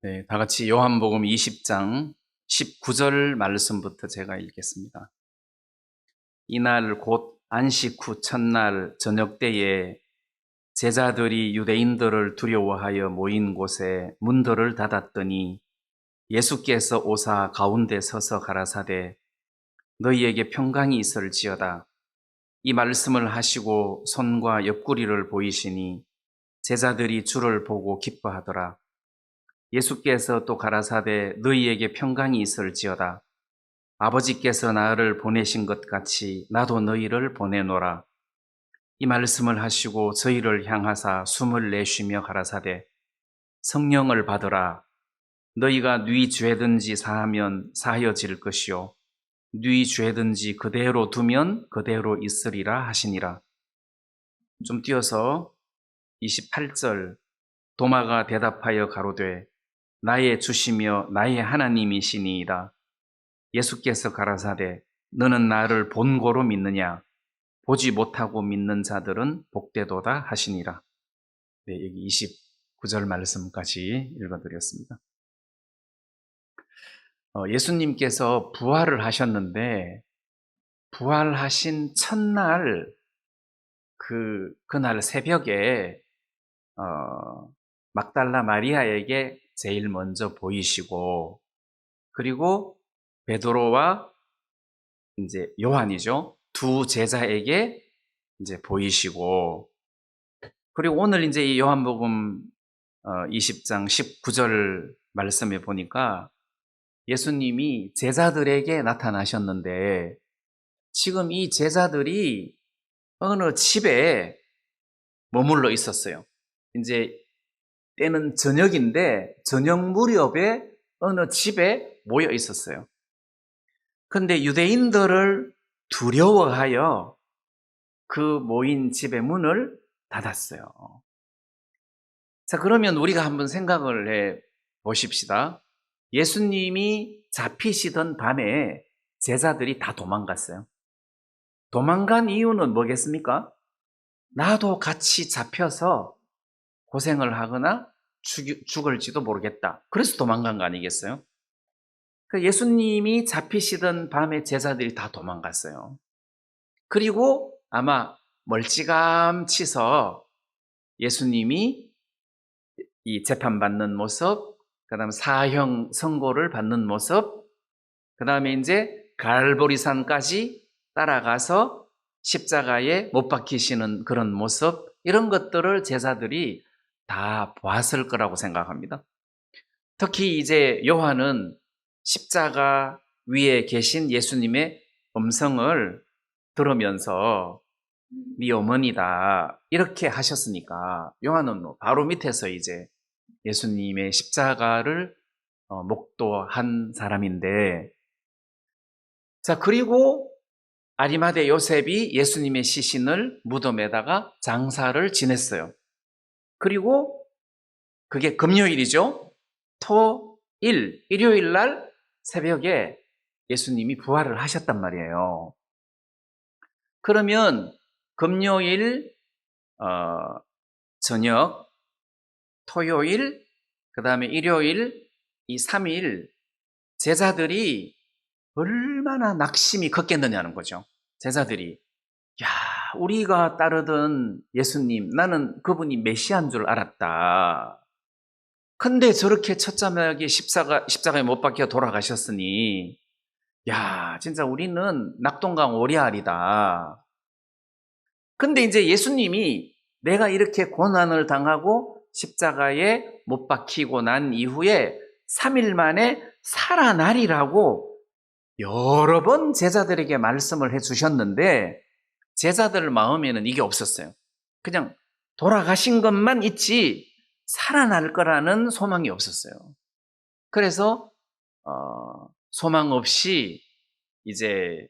네, 다 같이 요한복음 20장 19절 말씀부터 제가 읽겠습니다. 이날 곧 안식 후 첫날 저녁 때에 제자들이 유대인들을 두려워하여 모인 곳에 문들을 닫았더니 예수께서 오사 가운데 서서 가라사대 너희에게 평강이 있을지어다. 이 말씀을 하시고 손과 옆구리를 보이시니 제자들이 주를 보고 기뻐하더라. 예수께서 또 가라사대 너희에게 평강이 있을지어다. 아버지께서 나를 보내신 것 같이 나도 너희를 보내노라. 이 말씀을 하시고 저희를 향하사 숨을 내쉬며 가라사대 성령을 받으라. 너희가 네 죄든지 사하면 사하여질 것이요 네 죄든지 그대로 두면 그대로 있으리라 하시니라. 좀 띄어서 28절 도마가 대답하여 가로되 나의 주시며 나의 하나님이시니이다. 예수께서 가라사대 너는 나를 본고로 믿느냐? 보지 못하고 믿는 자들은 복되도다 하시니라. 네, 여기 29절 말씀까지 읽어드렸습니다. 예수님께서 부활을 하셨는데 부활하신 첫날 그날 새벽에 막달라 마리아에게 제일 먼저 보이시고 그리고 베드로와 이제 요한이죠. 두 제자에게 이제 보이시고 그리고 오늘 이제 이 요한복음 20장 19절 말씀에 보니까 예수님이 제자들에게 나타나셨는데 지금 이 제자들이 어느 집에 머물러 있었어요. 이제 때는 저녁인데 저녁 무렵에 어느 집에 모여 있었어요. 근데 유대인들을 두려워하여 그 모인 집의 문을 닫았어요. 자, 그러면 우리가 한번 생각을 해 보십시다. 예수님이 잡히시던 밤에 제자들이 다 도망갔어요. 도망간 이유는 뭐겠습니까? 나도 같이 잡혀서 고생을 하거나 죽을지도 모르겠다. 그래서 도망간 거 아니겠어요? 예수님이 잡히시던 밤에 제자들이 다 도망갔어요. 그리고 아마 멀찌감치서 예수님이 이 재판받는 모습, 그 다음에 사형 선고를 받는 모습, 그 다음에 이제 갈보리산까지 따라가서 십자가에 못 박히시는 그런 모습, 이런 것들을 제자들이 다 보았을 거라고 생각합니다. 특히 이제 요한은 십자가 위에 계신 예수님의 음성을 들으면서 네 어머니다 이렇게 하셨으니까 요한은 바로 밑에서 이제 예수님의 십자가를 목도한 사람인데, 자, 그리고 아리마대 요셉이 예수님의 시신을 무덤에다가 장사를 지냈어요. 그리고 그게 금요일이죠. 일요일 날 새벽에 예수님이 부활을 하셨단 말이에요. 그러면 금요일 저녁, 토요일, 그 다음에 일요일, 이 3일 제자들이 얼마나 낙심이 컸겠느냐는 거죠. 제자들이 야, 우리가 따르던 예수님, 나는 그분이 메시아인 줄 알았다. 근데 저렇게 첫자막에 십자가에 못 박혀 돌아가셨으니 야, 진짜 우리는 낙동강 오리알이다. 근데 이제 예수님이 내가 이렇게 고난을 당하고 십자가에 못 박히고 난 이후에 3일 만에 살아나리라고 여러 번 제자들에게 말씀을 해주셨는데 제자들 마음에는 이게 없었어요. 그냥 돌아가신 것만 있지 살아날 거라는 소망이 없었어요. 그래서 소망 없이 이제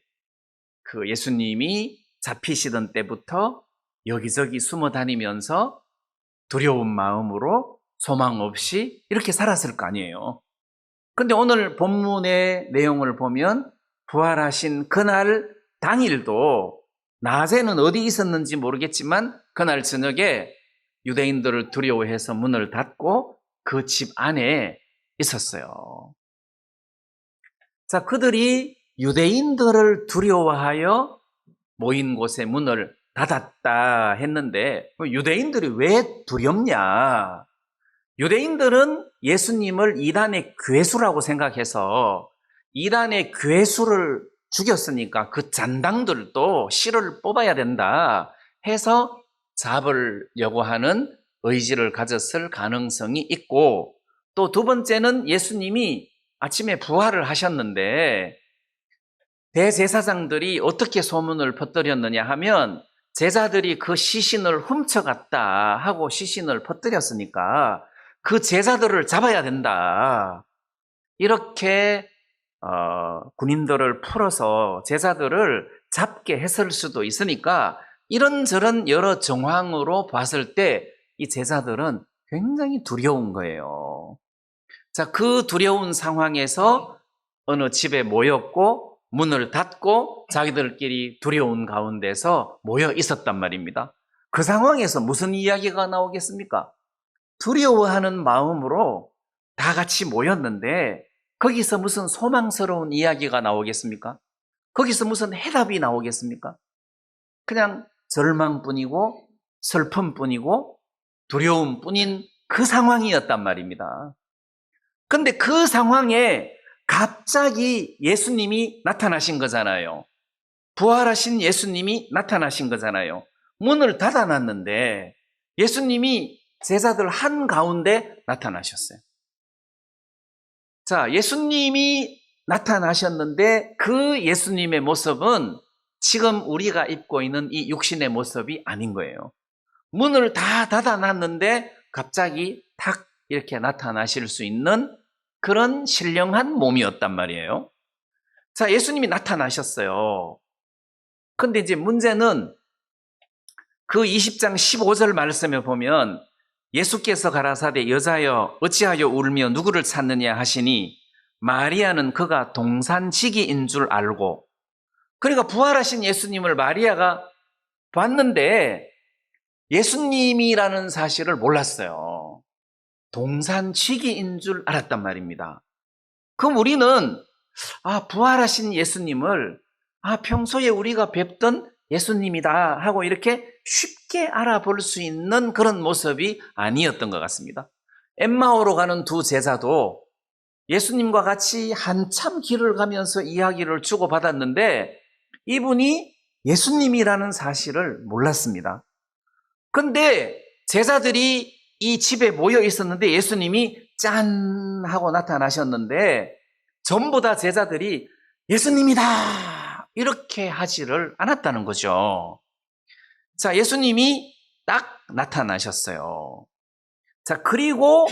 그 예수님이 잡히시던 때부터 여기저기 숨어 다니면서 두려운 마음으로 소망 없이 이렇게 살았을 거 아니에요. 근데 오늘 본문의 내용을 보면 부활하신 그날 당일도 낮에는 어디 있었는지 모르겠지만 그날 저녁에 유대인들을 두려워해서 문을 닫고 그 집 안에 있었어요. 자, 그들이 유대인들을 두려워하여 모인 곳에 문을 닫았다 했는데, 유대인들이 왜 두렵냐? 유대인들은 예수님을 이단의 괴수라고 생각해서 이단의 괴수를 죽였으니까 그 잔당들도 씨를 뽑아야 된다 해서 잡으려고 하는 의지를 가졌을 가능성이 있고, 또 두 번째는 예수님이 아침에 부활을 하셨는데 대제사장들이 어떻게 소문을 퍼뜨렸느냐 하면 제자들이 그 시신을 훔쳐갔다 하고 시신을 퍼뜨렸으니까 그 제자들을 잡아야 된다. 이렇게 군인들을 풀어서 제자들을 잡게 했을 수도 있으니까 이런저런 여러 정황으로 봤을 때 이 제자들은 굉장히 두려운 거예요. 자, 그 두려운 상황에서 어느 집에 모였고 문을 닫고 자기들끼리 두려운 가운데서 모여 있었단 말입니다. 그 상황에서 무슨 이야기가 나오겠습니까? 두려워하는 마음으로 다 같이 모였는데 거기서 무슨 소망스러운 이야기가 나오겠습니까? 거기서 무슨 해답이 나오겠습니까? 그냥 절망뿐이고 슬픔뿐이고 두려움뿐인 그 상황이었단 말입니다. 근데 그 상황에 갑자기 예수님이 나타나신 거잖아요. 부활하신 예수님이 나타나신 거잖아요. 문을 닫아놨는데 예수님이 제자들 한가운데 나타나셨어요. 자, 예수님이 나타나셨는데 그 예수님의 모습은 지금 우리가 입고 있는 이 육신의 모습이 아닌 거예요. 문을 다 닫아놨는데 갑자기 탁 이렇게 나타나실 수 있는 그런 신령한 몸이었단 말이에요. 자, 예수님이 나타나셨어요. 근데 이제 문제는 그 20장 15절 말씀에 보면 예수께서 가라사대 여자여 어찌하여 울며 누구를 찾느냐 하시니 마리아는 그가 동산지기인 줄 알고, 그러니까 부활하신 예수님을 마리아가 봤는데 예수님이라는 사실을 몰랐어요. 동산지기인 줄 알았단 말입니다. 그럼 우리는 부활하신 예수님을 평소에 우리가 뵙던 예수님이다 하고 이렇게 쉽게 알아볼 수 있는 그런 모습이 아니었던 것 같습니다. 엠마오로 가는 두 제자도 예수님과 같이 한참 길을 가면서 이야기를 주고받았는데 이분이 예수님이라는 사실을 몰랐습니다. 근데 제자들이 이 집에 모여 있었는데 예수님이 짠 하고 나타나셨는데 전부 다 제자들이 예수님이다 이렇게 하지를 않았다는 거죠. 자, 예수님이 딱 나타나셨어요. 자, 그리고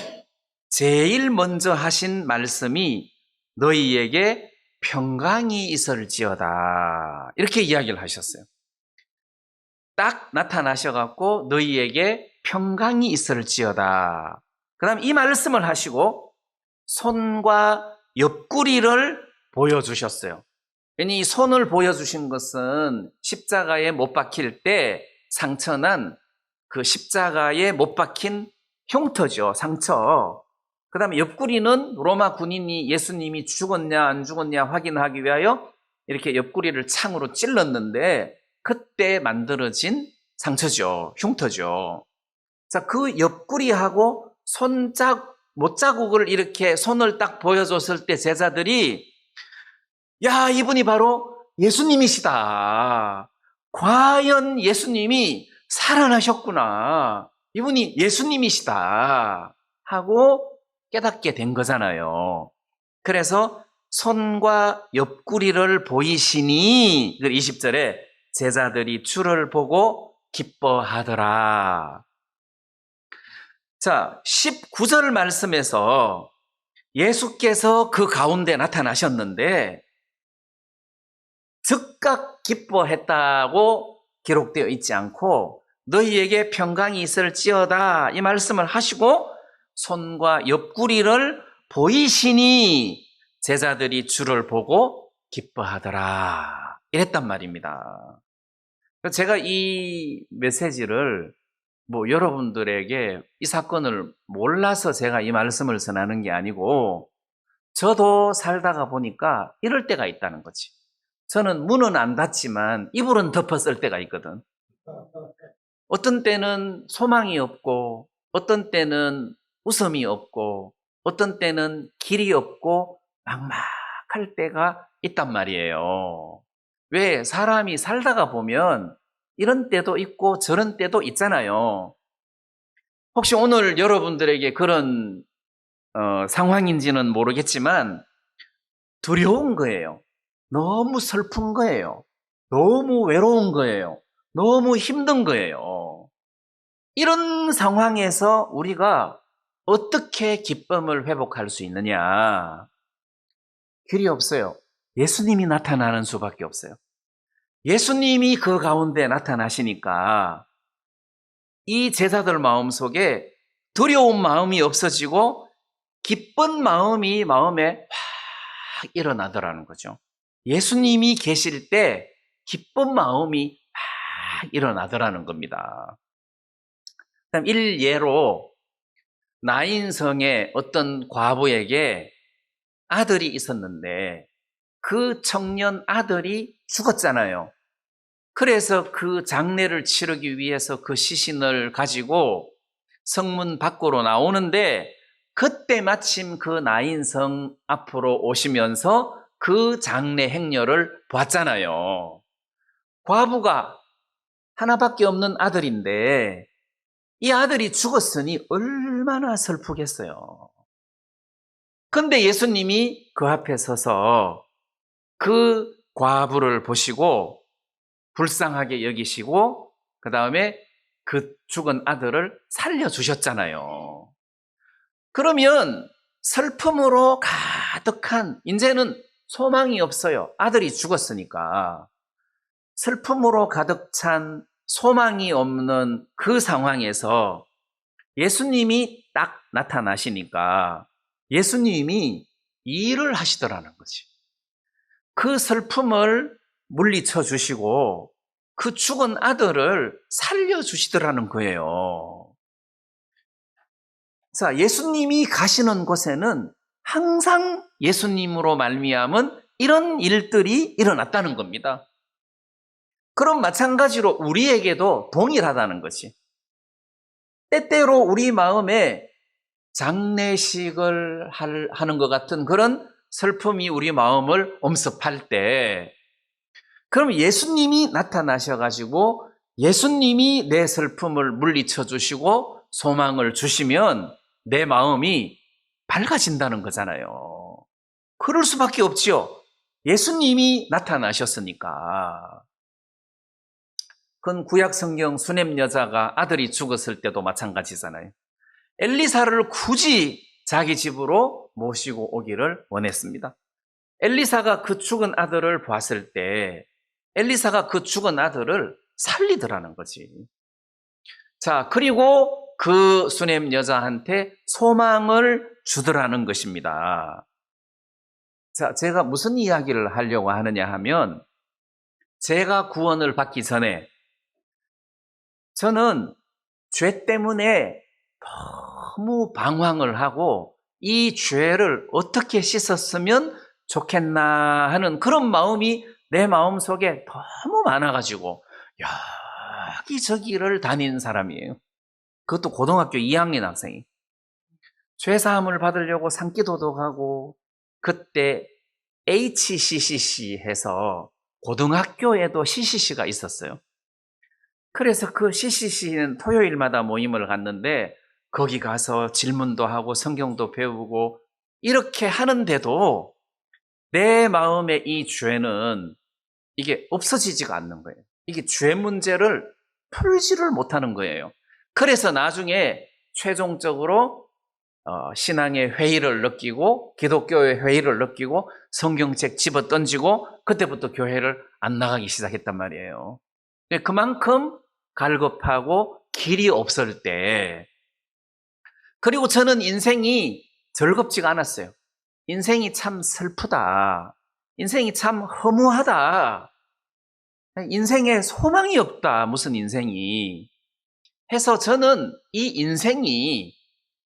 제일 먼저 하신 말씀이 너희에게 평강이 있을지어다 이렇게 이야기를 하셨어요. 딱 나타나셔갖고 너희에게 평강이 있을지어다. 그 다음 이 말씀을 하시고 손과 옆구리를 보여주셨어요. 이 손을 보여주신 것은 십자가에 못 박힐 때 상처난 그 십자가에 못 박힌 흉터죠. 상처. 그 다음에 옆구리는 로마 군인이 예수님이 죽었냐 안 죽었냐 확인하기 위하여 이렇게 옆구리를 창으로 찔렀는데 그때 만들어진 상처죠. 흉터죠. 자, 그 옆구리하고 못자국을 이렇게 손을 딱 보여줬을 때 제자들이 야, 이분이 바로 예수님이시다. 과연 예수님이 살아나셨구나. 이분이 예수님이시다. 하고 깨닫게 된 거잖아요. 그래서 손과 옆구리를 보이시니 20절에 제자들이 주를 보고 기뻐하더라. 자, 19절 말씀에서 예수께서 그 가운데 나타나셨는데 즉각 기뻐했다고 기록되어 있지 않고 너희에게 평강이 있을지어다 이 말씀을 하시고 손과 옆구리를 보이시니 제자들이 주를 보고 기뻐하더라 이랬단 말입니다. 제가 이 메시지를 여러분들에게 이 사건을 몰라서 제가 이 말씀을 전하는 게 아니고 저도 살다가 보니까 이럴 때가 있다는 거지. 저는 문은 안 닫지만 이불은 덮어 쓸 때가 있거든. 어떤 때는 소망이 없고, 어떤 때는 웃음이 없고, 어떤 때는 길이 없고 막막할 때가 있단 말이에요. 왜? 사람이 살다가 보면 이런 때도 있고 저런 때도 있잖아요. 혹시 오늘 여러분들에게 그런 상황인지는 모르겠지만 두려운 거예요. 너무 슬픈 거예요. 너무 외로운 거예요. 너무 힘든 거예요. 이런 상황에서 우리가 어떻게 기쁨을 회복할 수 있느냐? 길이 없어요. 예수님이 나타나는 수밖에 없어요. 예수님이 그 가운데 나타나시니까 이 제자들 마음속에 두려운 마음이 없어지고 기쁜 마음이 마음에 확 일어나더라는 거죠. 예수님이 계실 때 기쁜 마음이 확 일어나더라는 겁니다. 그다음 일예로 나인성의 어떤 과부에게 아들이 있었는데 그 청년 아들이 죽었잖아요. 그래서 그 장례를 치르기 위해서 그 시신을 가지고 성문 밖으로 나오는데 그때 마침 그 나인성 앞으로 오시면서 그 장례 행렬을 봤잖아요. 과부가 하나밖에 없는 아들인데 이 아들이 죽었으니 얼마나 슬프겠어요. 근데 예수님이 그 앞에 서서 그 과부를 보시고 불쌍하게 여기시고 그 다음에 그 죽은 아들을 살려주셨잖아요. 그러면 슬픔으로 가득한, 이제는 소망이 없어요. 아들이 죽었으니까. 슬픔으로 가득 찬 소망이 없는 그 상황에서 예수님이 딱 나타나시니까 예수님이 일을 하시더라는 거지. 그 슬픔을 물리쳐 주시고 그 죽은 아들을 살려주시더라는 거예요. 자, 예수님이 가시는 곳에는 항상 예수님으로 말미암은 이런 일들이 일어났다는 겁니다. 그럼 마찬가지로 우리에게도 동일하다는 것이, 때때로 우리 마음에 장례식을 하는 것 같은 그런 슬픔이 우리 마음을 엄습할 때, 그럼 예수님이 나타나셔가지고 예수님이 내 슬픔을 물리쳐 주시고 소망을 주시면 내 마음이 밝아진다는 거잖아요. 그럴 수밖에 없지요. 예수님이 나타나셨으니까. 그건 구약 성경 수넴 여자가 아들이 죽었을 때도 마찬가지잖아요. 엘리사를 굳이 자기 집으로 모시고 오기를 원했습니다. 엘리사가 그 죽은 아들을 봤을 때 엘리사가 그 죽은 아들을 살리더라는 거지. 자, 그리고 그 수넴 여자한테 소망을 주더라는 것입니다. 자, 제가 무슨 이야기를 하려고 하느냐 하면, 제가 구원을 받기 전에 저는 죄 때문에 너무 방황을 하고 이 죄를 어떻게 씻었으면 좋겠나 하는 그런 마음이 내 마음속에 너무 많아가지고 여기저기를 다니는 사람이에요. 그것도 고등학교 2학년 학생이. 죄사함을 받으려고 산기도도 가고, 그때 HCCC 해서 고등학교에도 CCC가 있었어요. 그래서 그 CCC는 토요일마다 모임을 갔는데 거기 가서 질문도 하고 성경도 배우고 이렇게 하는데도 내 마음의 이 죄는 이게 없어지지가 않는 거예요. 이게 죄 문제를 풀지를 못하는 거예요. 그래서 나중에 최종적으로 신앙의 회의를 느끼고 기독교의 회의를 느끼고 성경책 집어 던지고 그때부터 교회를 안 나가기 시작했단 말이에요. 그만큼 갈급하고 길이 없을 때, 그리고 저는 인생이 즐겁지가 않았어요. 인생이 참 슬프다. 인생이 참 허무하다. 인생에 소망이 없다. 무슨 인생이. 해서 저는 이 인생이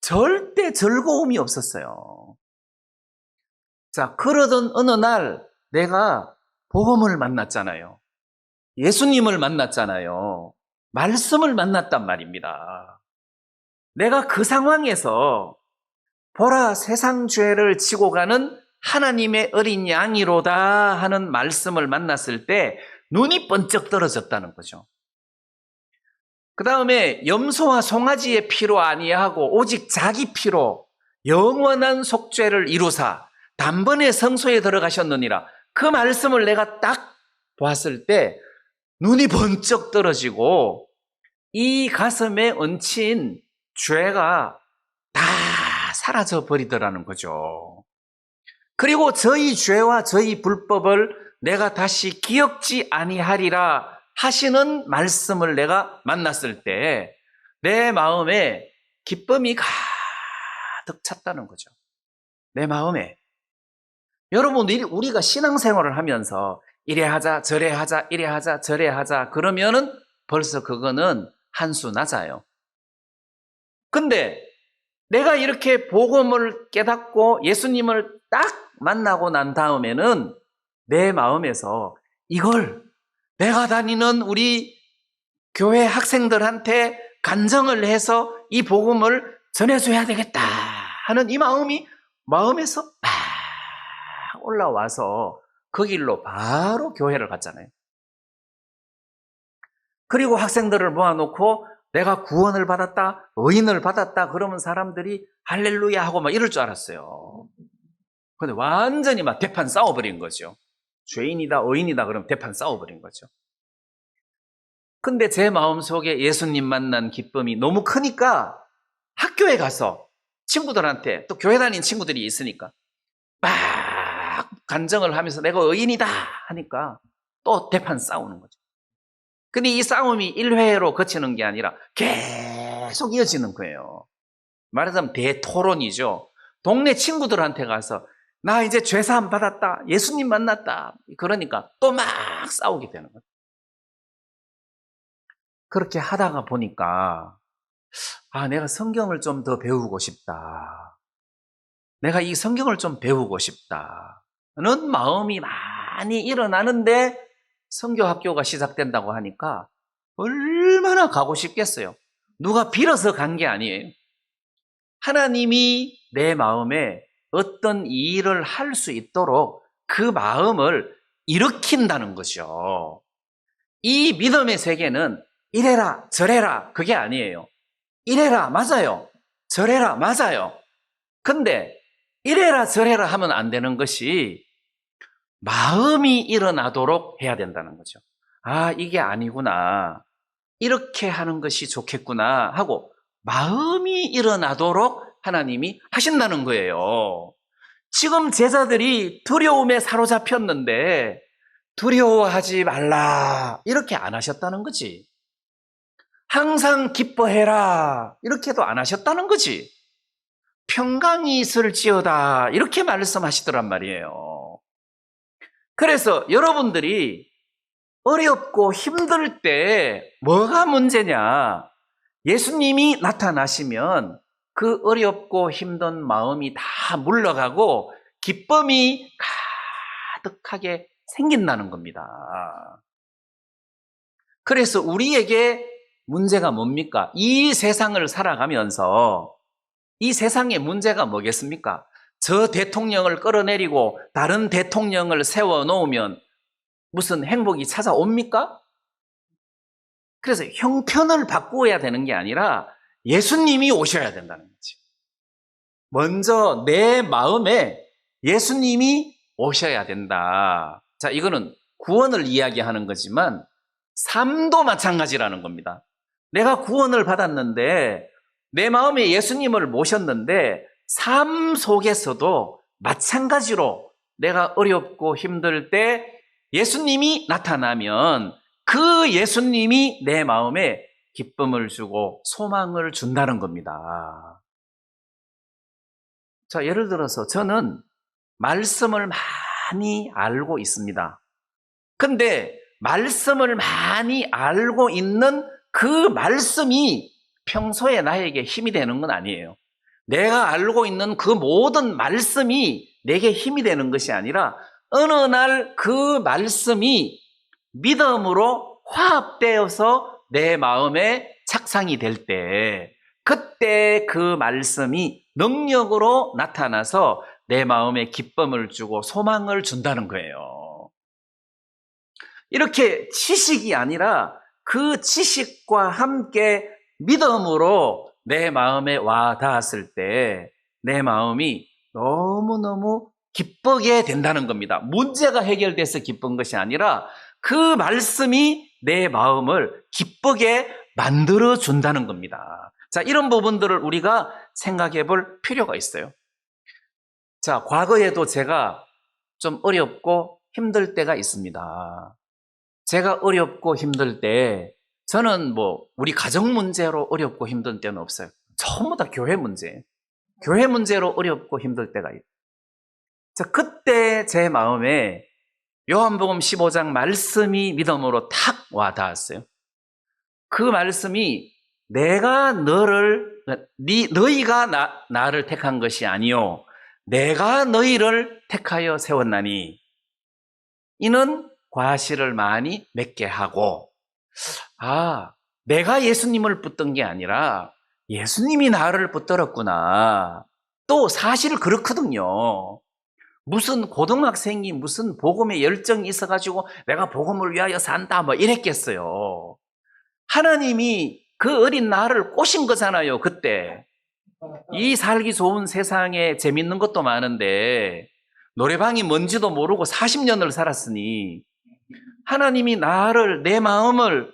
절대 즐거움이 없었어요. 자, 그러던 어느 날 내가 복음을 만났잖아요. 예수님을 만났잖아요. 말씀을 만났단 말입니다. 내가 그 상황에서 보라, 세상 죄를 지고 가는 하나님의 어린 양이로다 하는 말씀을 만났을 때 눈이 번쩍 떨어졌다는 거죠. 그 다음에 염소와 송아지의 피로 아니하고 오직 자기 피로 영원한 속죄를 이루사 단번에 성소에 들어가셨느니라. 그 말씀을 내가 딱 보았을 때 눈이 번쩍 떨어지고 이 가슴에 얹힌 죄가 다 사라져 버리더라는 거죠. 그리고 저희 죄와 저희 불법을 내가 다시 기억지 아니하리라 하시는 말씀을 내가 만났을 때 내 마음에 기쁨이 가득 찼다는 거죠. 내 마음에. 여러분, 우리가 신앙생활을 하면서 이래 하자 저래 하자 이래 하자 저래 하자 그러면은 벌써 그거는 한수 낮아요. 근데 내가 이렇게 복음을 깨닫고 예수님을 딱 만나고 난 다음에는 내 마음에서 이걸 내가 다니는 우리 교회 학생들한테 간증을 해서 이 복음을 전해줘야 되겠다 하는 이 마음이 마음에서 막 올라와서 그 길로 바로 교회를 갔잖아요. 그리고 학생들을 모아놓고 내가 구원을 받았다, 의인을 받았다 그러면 사람들이 할렐루야 하고 막 이럴 줄 알았어요. 근데 완전히 막 대판 싸워버린 거죠. 죄인이다, 의인이다 그러면 대판 싸워버린 거죠. 근데 제 마음속에 예수님 만난 기쁨이 너무 크니까 학교에 가서 친구들한테 또 교회 다니는 친구들이 있으니까 막 간증을 하면서 내가 의인이다 하니까 또 대판 싸우는 거죠. 근데 이 싸움이 1회로 그치는 게 아니라 계속 이어지는 거예요. 말하자면 대토론이죠. 동네 친구들한테 가서 나 이제 죄사함 받았다. 예수님 만났다. 그러니까 또 막 싸우게 되는 거예요. 그렇게 하다가 보니까 내가 성경을 좀 더 배우고 싶다. 내가 이 성경을 좀 배우고 싶다는 마음이 많이 일어나는데 선교학교가 시작된다고 하니까 얼마나 가고 싶겠어요. 누가 빌어서 간 게 아니에요. 하나님이 내 마음에 어떤 일을 할 수 있도록 그 마음을 일으킨다는 거죠. 이 믿음의 세계는 이래라 저래라 그게 아니에요. 이래라 맞아요. 저래라 맞아요. 근데 이래라 저래라 하면 안 되는 것이 마음이 일어나도록 해야 된다는 거죠. 이게 아니구나. 이렇게 하는 것이 좋겠구나 하고 마음이 일어나도록 하나님이 하신다는 거예요. 지금 제자들이 두려움에 사로잡혔는데 두려워하지 말라 이렇게 안 하셨다는 거지. 항상 기뻐해라 이렇게도 안 하셨다는 거지. 평강이 있을지어다 이렇게 말씀하시더란 말이에요. 그래서 여러분들이 어렵고 힘들 때 뭐가 문제냐? 예수님이 나타나시면 그 어렵고 힘든 마음이 다 물러가고 기쁨이 가득하게 생긴다는 겁니다. 그래서 우리에게 문제가 뭡니까? 이 세상을 살아가면서 이 세상의 문제가 뭐겠습니까? 저 대통령을 끌어내리고 다른 대통령을 세워놓으면 무슨 행복이 찾아옵니까? 그래서 형편을 바꾸어야 되는 게 아니라 예수님이 오셔야 된다는 거지. 먼저 내 마음에 예수님이 오셔야 된다. 자, 이거는 구원을 이야기하는 거지만 삶도 마찬가지라는 겁니다. 내가 구원을 받았는데 내 마음에 예수님을 모셨는데 삶 속에서도 마찬가지로 내가 어렵고 힘들 때 예수님이 나타나면 그 예수님이 내 마음에 기쁨을 주고 소망을 준다는 겁니다. 자, 예를 들어서 저는 말씀을 많이 알고 있습니다. 근데 말씀을 많이 알고 있는 그 말씀이 평소에 나에게 힘이 되는 건 아니에요. 내가 알고 있는 그 모든 말씀이 내게 힘이 되는 것이 아니라 어느 날 그 말씀이 믿음으로 화합되어서 내 마음에 착상이 될 때, 그때 그 말씀이 능력으로 나타나서 내 마음에 기쁨을 주고 소망을 준다는 거예요. 이렇게 지식이 아니라 그 지식과 함께 믿음으로 내 마음에 와 닿았을 때 내 마음이 너무너무 기쁘게 된다는 겁니다. 문제가 해결돼서 기쁜 것이 아니라 그 말씀이 내 마음을 기쁘게 만들어 준다는 겁니다. 자, 이런 부분들을 우리가 생각해 볼 필요가 있어요. 자, 과거에도 제가 좀 어렵고 힘들 때가 있습니다. 제가 어렵고 힘들 때 저는 우리 가정 문제로 어렵고 힘든 때는 없어요. 전부 다 교회 문제예요. 교회 문제로 어렵고 힘들 때가 있어요. 자, 그때 제 마음에 요한복음 15장 말씀이 믿음으로 탁 와 닿았어요. 그 말씀이 내가 너희가 나를 택한 것이 아니요 내가 너희를 택하여 세웠나니 이는 과실을 많이 맺게 하고, 내가 예수님을 붙든 게 아니라 예수님이 나를 붙들었구나. 또 사실 그렇거든요. 무슨 고등학생이 무슨 복음에 열정이 있어가지고 내가 복음을 위하여 산다 이랬겠어요. 하나님이 그 어린 나를 꼬신 거잖아요. 그때 이 살기 좋은 세상에 재밌는 것도 많은데 노래방이 뭔지도 모르고 40년을 살았으니 하나님이 내 마음을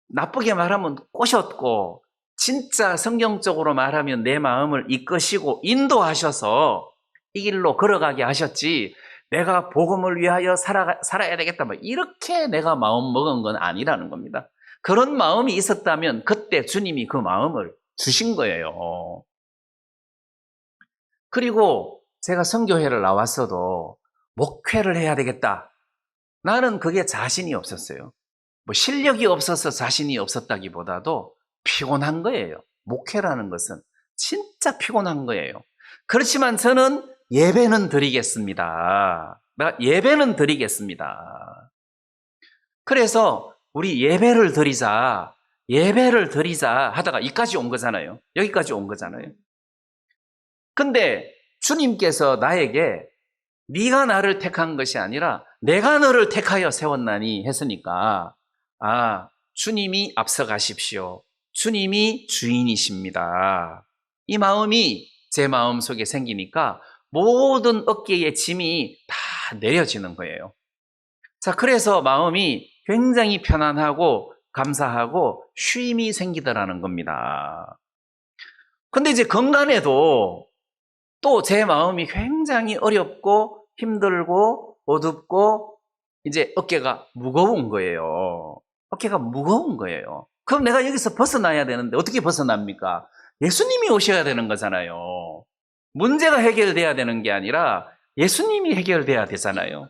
나쁘게 말하면 꼬셨고, 진짜 성경적으로 말하면 내 마음을 이끄시고 인도하셔서 이 길로 걸어가게 하셨지, 내가 복음을 위하여 살아야 되겠다 이렇게 내가 마음 먹은 건 아니라는 겁니다. 그런 마음이 있었다면 그때 주님이 그 마음을 주신 거예요. 그리고 제가 선교회를 나왔어도 목회를 해야 되겠다, 나는 그게 자신이 없었어요. 실력이 없어서 자신이 없었다기보다도 피곤한 거예요. 목회라는 것은 진짜 피곤한 거예요. 그렇지만 저는 예배는 드리겠습니다. 예배는 드리겠습니다. 그래서 우리 예배를 드리자 하다가 여기까지 온 거잖아요. 여기까지 온 거잖아요. 근데 주님께서 나에게 네가 나를 택한 것이 아니라 내가 너를 택하여 세웠나니 했으니까, 주님이 앞서가십시오. 주님이 주인이십니다. 이 마음이 제 마음 속에 생기니까 모든 어깨의 짐이 다 내려지는 거예요. 자, 그래서 마음이 굉장히 편안하고 감사하고 쉼이 생기더라는 겁니다. 근데 이제 건강에도 또 제 마음이 굉장히 어렵고 힘들고 어둡고 이제 어깨가 무거운 거예요. 어깨가 무거운 거예요. 그럼 내가 여기서 벗어나야 되는데 어떻게 벗어납니까? 예수님이 오셔야 되는 거잖아요. 문제가 해결돼야 되는 게 아니라 예수님이 해결돼야 되잖아요.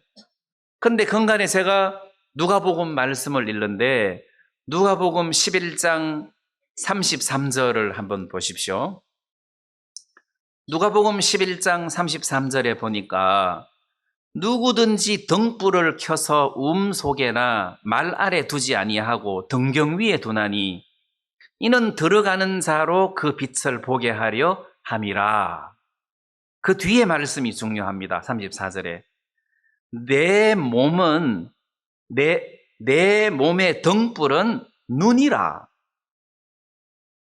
근데 건강에 제가 누가복음 말씀을 읽는데 누가복음 11장 33절을 한번 보십시오. 누가복음 11장 33절에 보니까 누구든지 등불을 켜서 속에나 말 아래 두지 아니하고 등경 위에 두나니 이는 들어가는 자로 그 빛을 보게 하려 함이라. 그 뒤에 말씀이 중요합니다. 34절에 내 몸의 등불은 눈이라.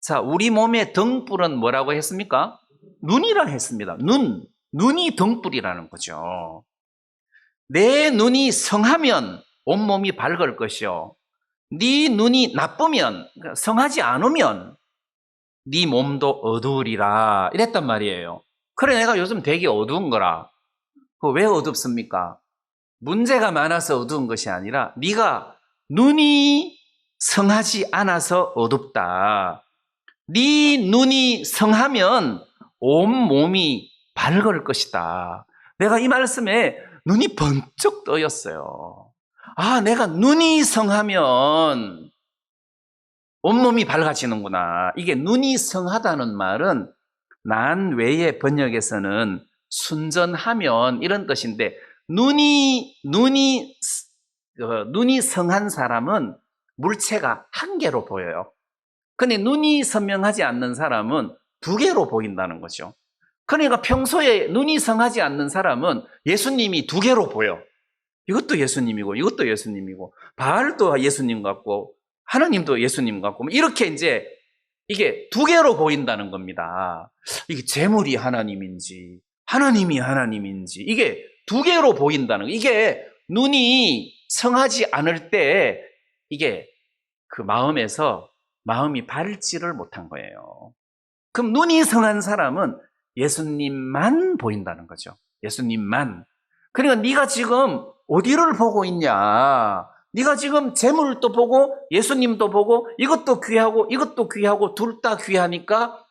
자, 우리 몸의 등불은 뭐라고 했습니까? 눈이라 했습니다. 눈이 등불이라는 거죠. 내 눈이 성하면 온몸이 밝을 것이요, 네 눈이 나쁘면, 성하지 않으면 네 몸도 어두우리라 이랬단 말이에요. 그래, 내가 요즘 되게 어두운 거라. 왜 어둡습니까? 문제가 많아서 어두운 것이 아니라 네가 눈이 성하지 않아서 어둡다. 네 눈이 성하면 온몸이 밝을 것이다. 내가 이 말씀에 눈이 번쩍 떠였어요. 내가 눈이 성하면 온몸이 밝아지는구나. 이게 눈이 성하다는 말은 난 외의 번역에서는 순전하면 이런 뜻인데 눈이 성한 사람은 물체가 한 개로 보여요. 근데 눈이 선명하지 않는 사람은 두 개로 보인다는 거죠. 그러니까 평소에 눈이 성하지 않는 사람은 예수님이 두 개로 보여. 이것도 예수님이고 이것도 예수님이고 바알도 예수님 같고 하나님도 예수님 같고 이렇게 이제 이게 두 개로 보인다는 겁니다. 이게 재물이 하나님인지 하나님이 하나님인지 이게 두 개로 보인다는 거. 이게 눈이 성하지 않을 때 이게 그 마음이 밝지를 못한 거예요. 그럼 눈이 성한 사람은 예수님만 보인다는 거죠. 예수님만. 그러니까 네가 지금 어디를 보고 있냐? 네가 지금 재물도 보고 예수님도 보고 이것도 귀하고 둘 다 귀하니까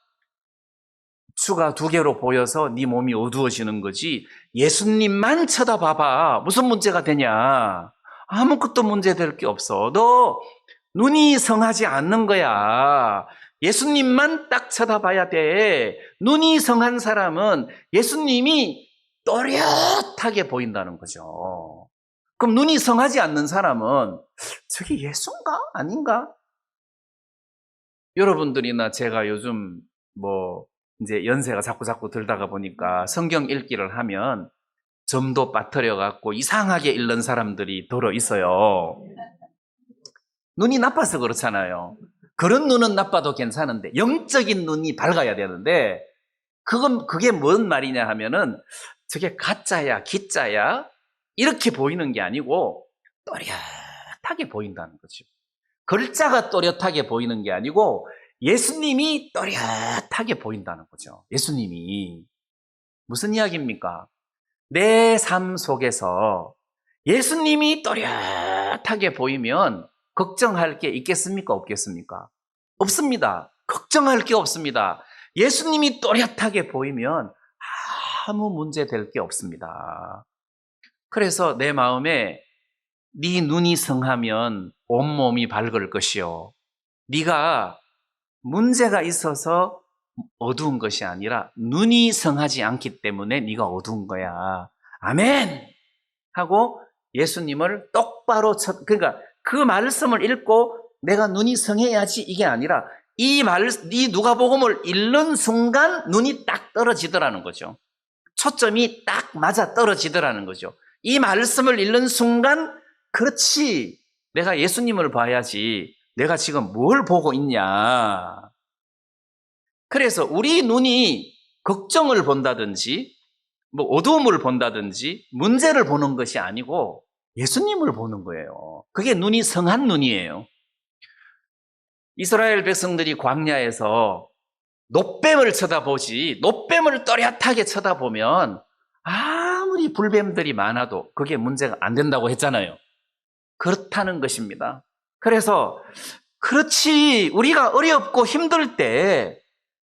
주가 두 개로 보여서 네 몸이 어두워지는 거지. 예수님만 쳐다봐봐. 무슨 문제가 되냐? 아무것도 문제될 게 없어. 너 눈이 성하지 않는 거야. 예수님만 딱 쳐다봐야 돼. 눈이 성한 사람은 예수님이 또렷하게 보인다는 거죠. 그럼 눈이 성하지 않는 사람은 저게 예수인가? 아닌가? 여러분들이나 제가 요즘 이제 연세가 자꾸 들다가 보니까 성경 읽기를 하면 점도 빠뜨려 갖고 이상하게 읽는 사람들이 들어 있어요. 눈이 나빠서 그렇잖아요. 그런 눈은 나빠도 괜찮은데 영적인 눈이 밝아야 되는데 그게 뭔 말이냐 하면은 저게 가짜야 기짜야 이렇게 보이는 게 아니고 또렷하게 보인다는 거죠. 글자가 또렷하게 보이는 게 아니고 예수님이 또렷하게 보인다는 거죠. 예수님이. 무슨 이야기입니까? 내 삶 속에서 예수님이 또렷하게 보이면 걱정할 게 있겠습니까? 없겠습니까? 없습니다. 걱정할 게 없습니다. 예수님이 또렷하게 보이면 아무 문제 될 게 없습니다. 그래서 내 마음에 네 눈이 성하면 온몸이 밝을 것이요. 네가 문제가 있어서 어두운 것이 아니라 눈이 성하지 않기 때문에 네가 어두운 거야. 아멘! 하고 예수님을 똑바로 그러니까 그 말씀을 읽고 내가 눈이 성해야지 이게 아니라 이 누가복음을 읽는 순간 눈이 딱 떨어지더라는 거죠. 초점이 딱 맞아 떨어지더라는 거죠. 이 말씀을 읽는 순간 그렇지 내가 예수님을 봐야지 내가 지금 뭘 보고 있냐. 그래서 우리 눈이 걱정을 본다든지 어두움을 본다든지 문제를 보는 것이 아니고 예수님을 보는 거예요. 그게 눈이 성한 눈이에요. 이스라엘 백성들이 광야에서 놋뱀을 쳐다보지 놋뱀을 또렷하게 쳐다보면 아무리 불뱀들이 많아도 그게 문제가 안 된다고 했잖아요. 그렇다는 것입니다. 그래서 그렇지 우리가 어렵고 힘들 때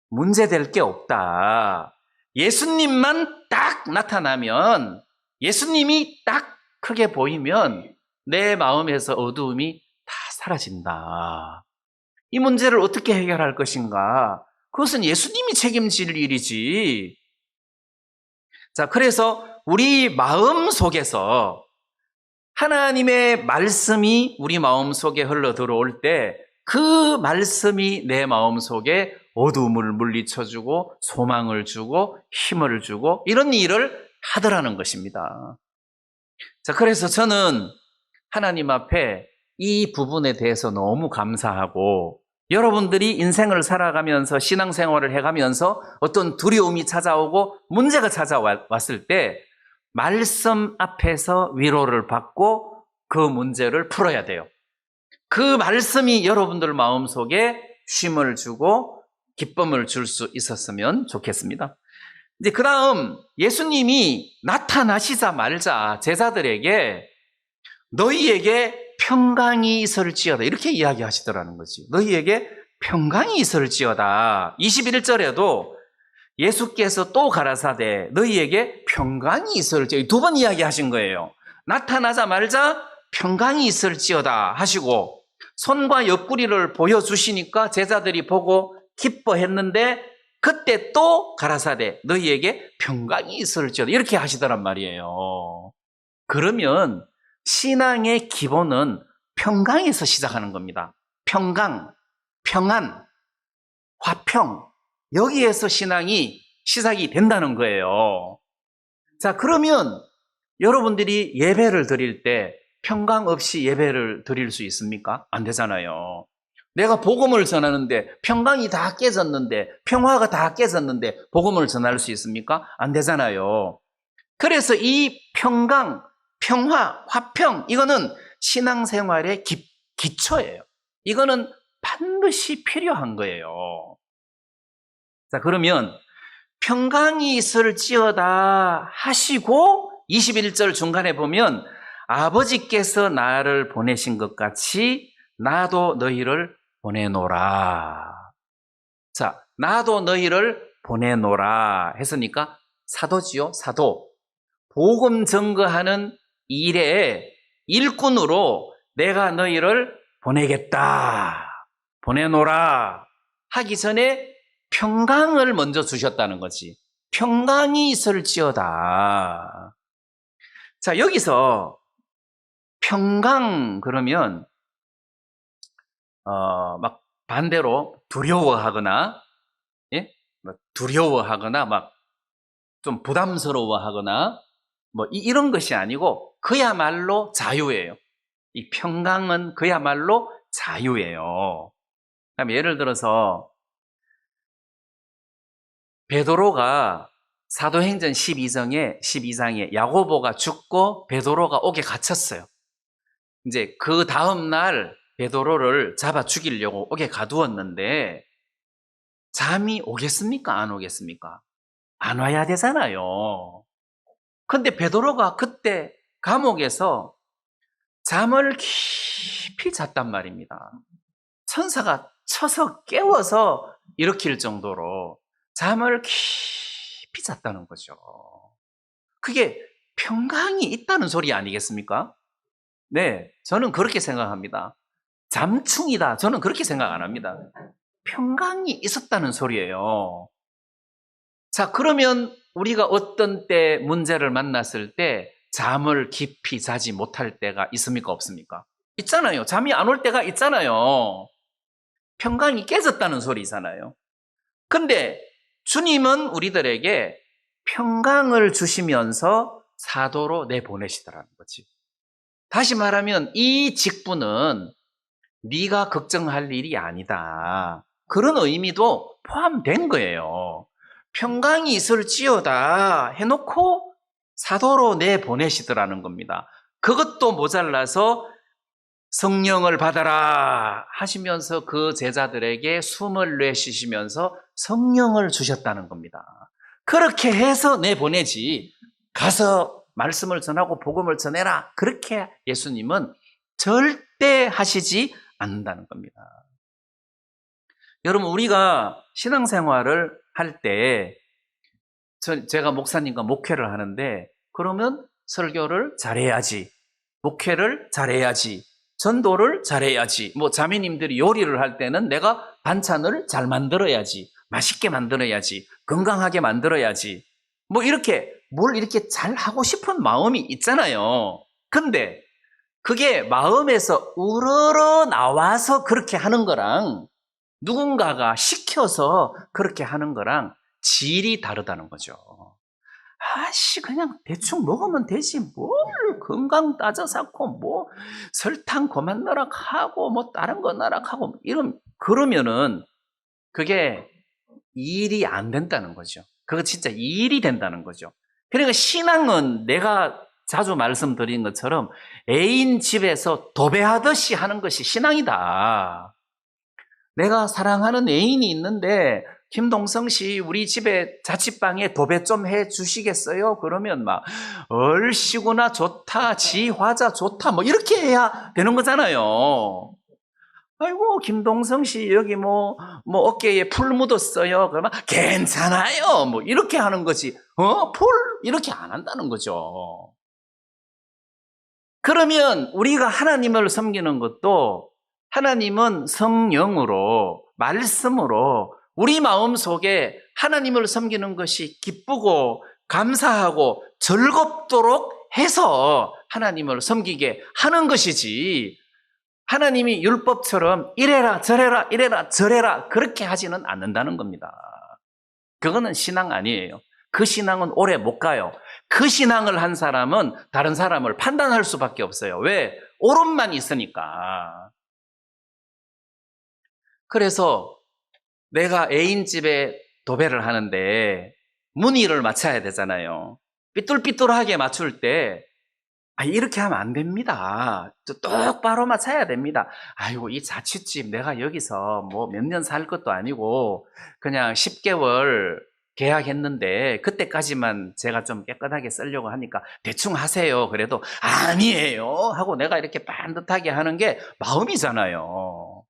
문제될 게 없다. 예수님만 딱 나타나면 예수님이 딱 크게 보이면 내 마음에서 어두움이 다 사라진다. 이 문제를 어떻게 해결할 것인가? 그것은 예수님이 책임질 일이지. 자, 그래서 우리 마음 속에서 하나님의 말씀이 우리 마음 속에 흘러 들어올 때 그 말씀이 내 마음 속에 어두움을 물리쳐주고 소망을 주고 힘을 주고 이런 일을 하더라는 것입니다. 자, 그래서 저는 하나님 앞에 이 부분에 대해서 너무 감사하고 여러분들이 인생을 살아가면서 신앙생활을 해가면서 어떤 두려움이 찾아오고 문제가 찾아왔을 때 말씀 앞에서 위로를 받고 그 문제를 풀어야 돼요. 그 말씀이 여러분들 마음속에 쉼을 주고 기쁨을 줄 수 있었으면 좋겠습니다. 이제 그 다음 예수님이 나타나시자마자 제자들에게 너희에게 평강이 있을지어다 이렇게 이야기하시더라는 거지. 너희에게 평강이 있을지어다. 21절에도 예수께서 또 가라사대 너희에게 평강이 있을지어다 두 번 이야기하신 거예요. 나타나자마자 평강이 있을지어다 하시고 손과 옆구리를 보여주시니까 제자들이 보고 기뻐했는데 그때 또 가라사대 너희에게 평강이 있을지어다 이렇게 하시더란 말이에요. 그러면 신앙의 기본은 평강에서 시작하는 겁니다. 평강, 평안, 화평 여기에서 신앙이 시작이 된다는 거예요. 자, 그러면 여러분들이 예배를 드릴 때 평강 없이 예배를 드릴 수 있습니까? 안 되잖아요. 내가 복음을 전하는데 평강이 다 깨졌는데 평화가 다 깨졌는데 복음을 전할 수 있습니까? 안 되잖아요. 그래서 이 평강, 평화, 화평 이거는 신앙생활의 기초예요. 이거는 반드시 필요한 거예요. 자, 그러면 평강이 있을지어다 하시고 21절 중간에 보면 아버지께서 나를 보내신 것 같이 나도 너희를 보내노라. 자, 나도 너희를 보내노라 했으니까 사도지요, 사도. 복음 증거하는 일의 일꾼으로 내가 너희를 보내겠다. 보내노라. 하기 전에 평강을 먼저 주셨다는 거지. 평강이 있을지어다. 자, 여기서 평강 그러면 막 반대로 두려워하거나 예? 두려워하거나 막 좀 부담스러워하거나 뭐 이런 것이 아니고 그야말로 자유예요. 이 평강은 그야말로 자유예요. 그럼 예를 들어서 베드로가 사도행전 12장에 야고보가 죽고 베드로가 옥에 갇혔어요. 이제 그 다음 날 베드로를 잡아 죽이려고 옥에 가두었는데 잠이 오겠습니까? 안 오겠습니까? 안 와야 되잖아요. 근데 베드로가 그때 감옥에서 잠을 깊이 잤단 말입니다. 천사가 쳐서 깨워서 일으킬 정도로 잠을 깊이 잤다는 거죠. 그게 평강이 있다는 소리 아니겠습니까? 네, 저는 그렇게 생각합니다. 잠충이다. 저는 그렇게 생각 안 합니다. 평강이 있었다는 소리예요. 자, 그러면 우리가 어떤 때 문제를 만났을 때 잠을 깊이 자지 못할 때가 있습니까? 없습니까? 있잖아요. 잠이 안 올 때가 있잖아요. 평강이 깨졌다는 소리잖아요. 근데 주님은 우리들에게 평강을 주시면서 사도로 내보내시더라는 거지. 다시 말하면 이 직분은 네가 걱정할 일이 아니다. 그런 의미도 포함된 거예요. 평강이 있을지어다 해놓고 사도로 내보내시더라는 겁니다. 그것도 모자라서 성령을 받아라 하시면서 그 제자들에게 숨을 내쉬시면서 성령을 주셨다는 겁니다. 그렇게 해서 내보내지 가서 말씀을 전하고 복음을 전해라 그렇게 예수님은 절대 하시지 않는다는 겁니다. 여러분 우리가 신앙생활을 할 때 제가 목사님과 목회를 하는데 그러면 설교를 잘해야지 목회를 잘해야지 전도를 잘해야지 뭐 자매님들이 요리를 할 때는 내가 반찬을 잘 만들어야지 맛있게 만들어야지 건강하게 만들어야지 뭐 이렇게 뭘 이렇게 잘 하고 싶은 마음이 있잖아요. 근데 그게 마음에서 우러러 나와서 그렇게 하는 거랑 누군가가 시켜서 그렇게 하는 거랑 질이 다르다는 거죠. 아씨 그냥 대충 먹으면 되지 뭘 건강 따져 쌓고 뭐 설탕 그만 넣으라 하고 뭐 다른 거 넣으라 하고 그러면은 그게 일이 안 된다는 거죠. 그거 진짜 일이 된다는 거죠. 그러니까 신앙은 내가 자주 말씀드린 것처럼 애인 집에서 도배하듯이 하는 것이 신앙이다. 내가 사랑하는 애인이 있는데 김동성 씨 우리 집에 자취방에 도배 좀 해 주시겠어요? 그러면 막 얼씨구나 좋다 지 화자 좋다 뭐 이렇게 해야 되는 거잖아요. 아이고 김동성 씨 여기 뭐 어깨에 풀 묻었어요. 그러면 괜찮아요. 뭐 이렇게 하는 거지. 풀 이렇게 안 한다는 거죠. 그러면 우리가 하나님을 섬기는 것도 하나님은 성령으로, 말씀으로 우리 마음 속에 하나님을 섬기는 것이 기쁘고 감사하고 즐겁도록 해서 하나님을 섬기게 하는 것이지, 하나님이 율법처럼 이래라 저래라 이래라 저래라 그렇게 하지는 않는다는 겁니다. 그거는 신앙 아니에요. 그 신앙은 오래 못 가요. 그 신앙을 한 사람은 다른 사람을 판단할 수밖에 없어요. 왜? 오론만 있으니까. 그래서 내가 애인 집에 도배를 하는데 무늬를 맞춰야 되잖아요. 삐뚤삐뚤하게 맞출 때 이렇게 하면 안 됩니다. 똑바로 맞춰야 됩니다. 아이고, 이 자취집 내가 여기서 뭐 몇 년 살 것도 아니고 그냥 10개월 계약했는데 그때까지만 제가 좀 깨끗하게 쓰려고 하니까 대충 하세요. 그래도 아니에요 하고 내가 이렇게 반듯하게 하는 게 마음이잖아요.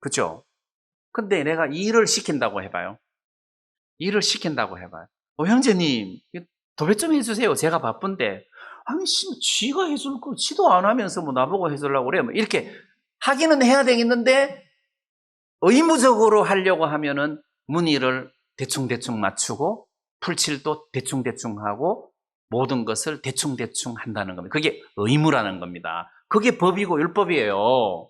그렇죠? 근데 내가 일을 시킨다고 해봐요. 일을 시킨다고 해봐요. 형제님, 도배 좀 해주세요. 제가 바쁜데. 아니, 지가 해줄 걸 지도 안 하면서 뭐 나보고 해주려고 그래. 뭐 이렇게 하기는 해야 되겠는데, 의무적으로 하려고 하면은 무늬를 대충대충 맞추고, 풀칠도 대충대충 하고, 모든 것을 대충대충 한다는 겁니다. 그게 의무라는 겁니다. 그게 법이고 율법이에요.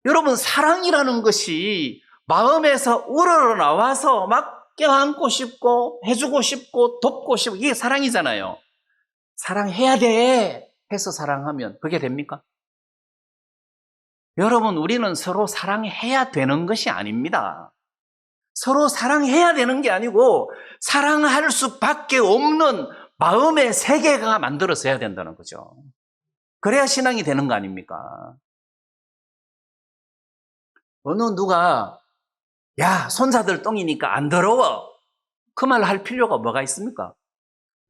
여러분, 사랑이라는 것이 마음에서 우러러 나와서 막 껴안고 싶고 해주고 싶고 돕고 싶고, 이게 사랑이잖아요. 사랑해야 돼 해서 사랑하면 그게 됩니까? 여러분, 우리는 서로 사랑해야 되는 것이 아닙니다. 서로 사랑해야 되는 게 아니고 사랑할 수밖에 없는 마음의 세계가 만들어져야 된다는 거죠. 그래야 신앙이 되는 거 아닙니까? 어느 누가 야, 손자들 똥이니까 안 더러워, 그 말 할 필요가 뭐가 있습니까?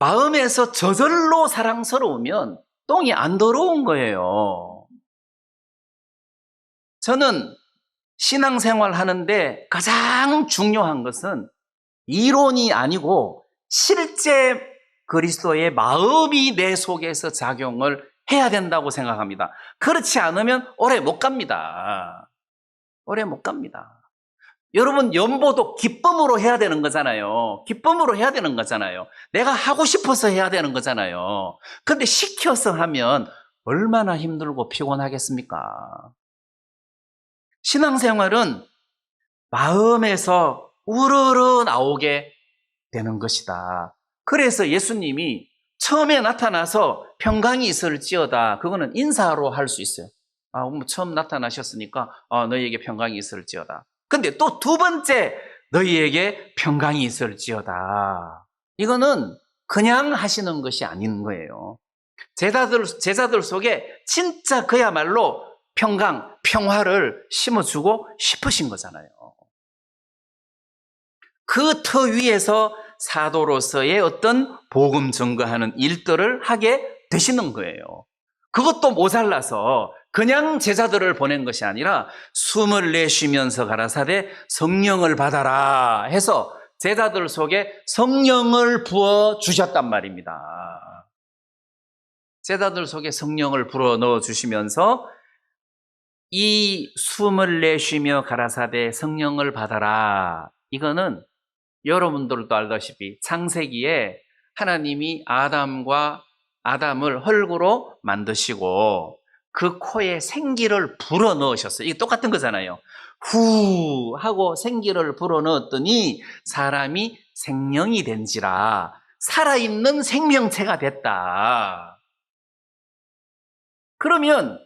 마음에서 저절로 사랑스러우면 똥이 안 더러운 거예요. 저는 신앙생활 하는데 가장 중요한 것은 이론이 아니고 실제 그리스도의 마음이 내 속에서 작용을 해야 된다고 생각합니다. 그렇지 않으면 오래 못 갑니다. 오래 못 갑니다. 여러분, 연보도 기쁨으로 해야 되는 거잖아요. 기쁨으로 해야 되는 거잖아요. 내가 하고 싶어서 해야 되는 거잖아요. 근데 시켜서 하면 얼마나 힘들고 피곤하겠습니까? 신앙생활은 마음에서 우러러 나오게 되는 것이다. 그래서 예수님이 처음에 나타나서 평강이 있을지어다, 그거는 인사로 할 수 있어요. 처음 나타나셨으니까 너희에게 평강이 있을지어다. 근데 또 두 번째, 너희에게 평강이 있을지어다, 이거는 그냥 하시는 것이 아닌 거예요. 제자들 속에 진짜 그야말로 평강, 평화를 심어주고 싶으신 거잖아요. 그 터 위에서 사도로서의 어떤 복음 증거하는 일들을 하게 되시는 거예요. 그것도 모자라서 그냥 제자들을 보낸 것이 아니라 숨을 내쉬면서 가라사대 성령을 받아라 해서 제자들 속에 성령을 부어 주셨단 말입니다. 제자들 속에 성령을 불어 넣어 주시면서 이 숨을 내쉬며 가라사대 성령을 받아라, 이거는 여러분들도 알다시피 창세기에 하나님이 아담을 흙으로 만드시고 그 코에 생기를 불어 넣으셨어요. 이게 똑같은 거잖아요. 후 하고 생기를 불어 넣었더니 사람이 생명이 된지라, 살아있는 생명체가 됐다. 그러면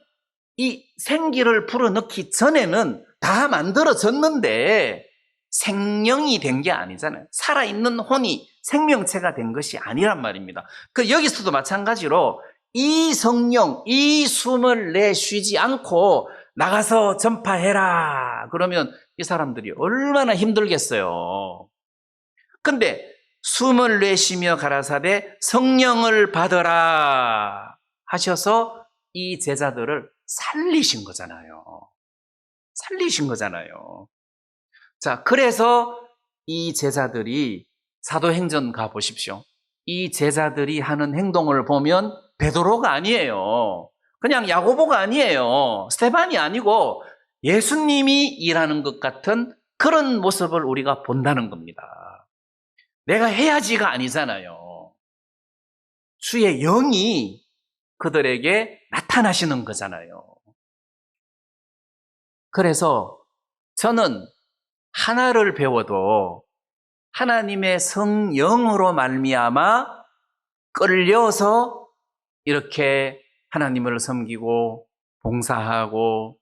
이 생기를 불어넣기 전에는 다 만들어졌는데 생명이 된 게 아니잖아요. 살아있는 혼이 생명체가 된 것이 아니란 말입니다. 여기서도 마찬가지로 이 성령, 이 숨을 내쉬지 않고 나가서 전파해라 그러면 이 사람들이 얼마나 힘들겠어요. 근데 숨을 내쉬며 가라사대 성령을 받아라 하셔서 이 제자들을 살리신 거잖아요. 살리신 거잖아요. 자, 그래서 이 제자들이 사도행전 가 보십시오. 이 제자들이 하는 행동을 보면 베드로가 아니에요. 그냥 야고보가 아니에요. 스데반이 아니고 예수님이 일하는 것 같은 그런 모습을 우리가 본다는 겁니다. 내가 해야지가 아니잖아요. 주의 영이 그들에게 나타나시는 거잖아요. 그래서 저는 하나를 배워도 하나님의 성령으로 말미암아 끌려서 이렇게 하나님을 섬기고 봉사하고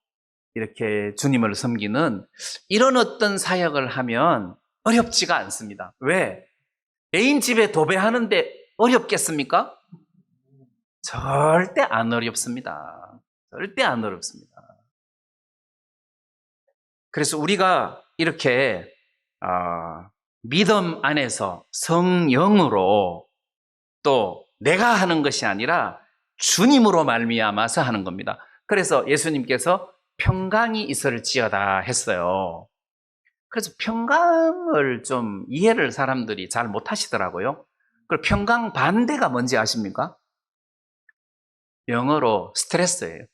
이렇게 주님을 섬기는 이런 어떤 사역을 하면 어렵지가 않습니다. 왜? 애인 집에 도배하는데 어렵겠습니까? 절대 안 어렵습니다. 절대 안 어렵습니다. 그래서 우리가 이렇게 믿음 안에서 성령으로 또 내가 하는 것이 아니라 주님으로 말미암아서 하는 겁니다. 그래서 예수님께서 평강이 있을지어다 했어요. 그래서 평강을 좀 이해를 사람들이 잘 못하시더라고요. 그 평강 반대가 뭔지 아십니까? 영어로 스트레스예요.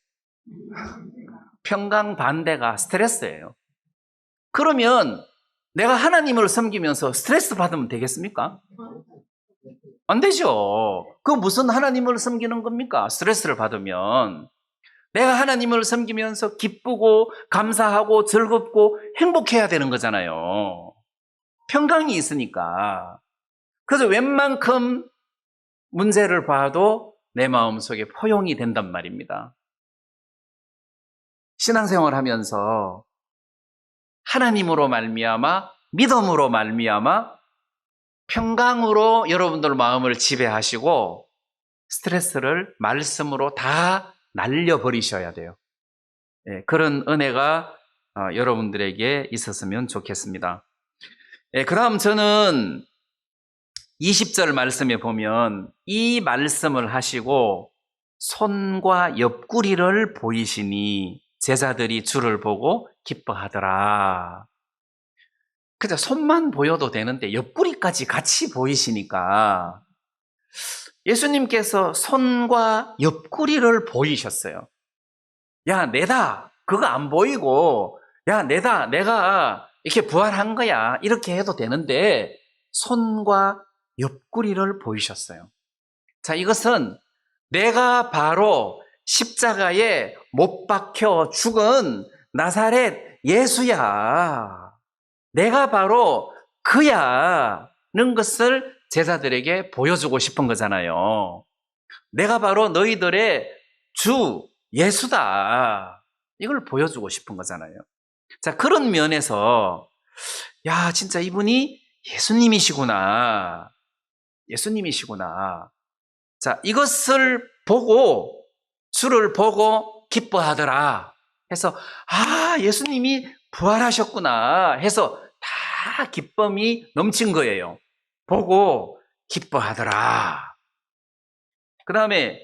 평강 반대가 스트레스예요. 그러면 내가 하나님을 섬기면서 스트레스 받으면 되겠습니까? 안 되죠. 그 무슨 하나님을 섬기는 겁니까? 스트레스를 받으면. 내가 하나님을 섬기면서 기쁘고 감사하고 즐겁고 행복해야 되는 거잖아요. 평강이 있으니까. 그래서 웬만큼 문제를 봐도 내 마음속에 포용이 된단 말입니다. 신앙생활 하면서 하나님으로 말미암아 믿음으로 말미암아 평강으로 여러분들 마음을 지배하시고 스트레스를 말씀으로 다 날려버리셔야 돼요. 그런 은혜가 여러분들에게 있었으면 좋겠습니다. 그 다음 저는 20절 말씀에 보면 이 말씀을 하시고 손과 옆구리를 보이시니 제자들이 주를 보고 기뻐하더라. 그냥 손만 보여도 되는데 옆구리까지 같이 보이시니까 예수님께서 손과 옆구리를 보이셨어요. 야, 내다. 그거 안 보이고, 야, 내다. 내가 이렇게 부활한 거야. 이렇게 해도 되는데 손과 옆구리를 보이셨어요. 자, 이것은 내가 바로 십자가에 못 박혀 죽은 나사렛 예수야. 내가 바로 그야는 것을 제자들에게 보여주고 싶은 거잖아요. 내가 바로 너희들의 주 예수다. 이걸 보여주고 싶은 거잖아요. 자, 그런 면에서 야, 진짜 이분이 예수님이시구나. 예수님이시구나. 자, 이것을 보고 주를 보고 기뻐하더라. 해서 예수님이 부활하셨구나 해서 다 기쁨이 넘친 거예요. 보고 기뻐하더라. 그 다음에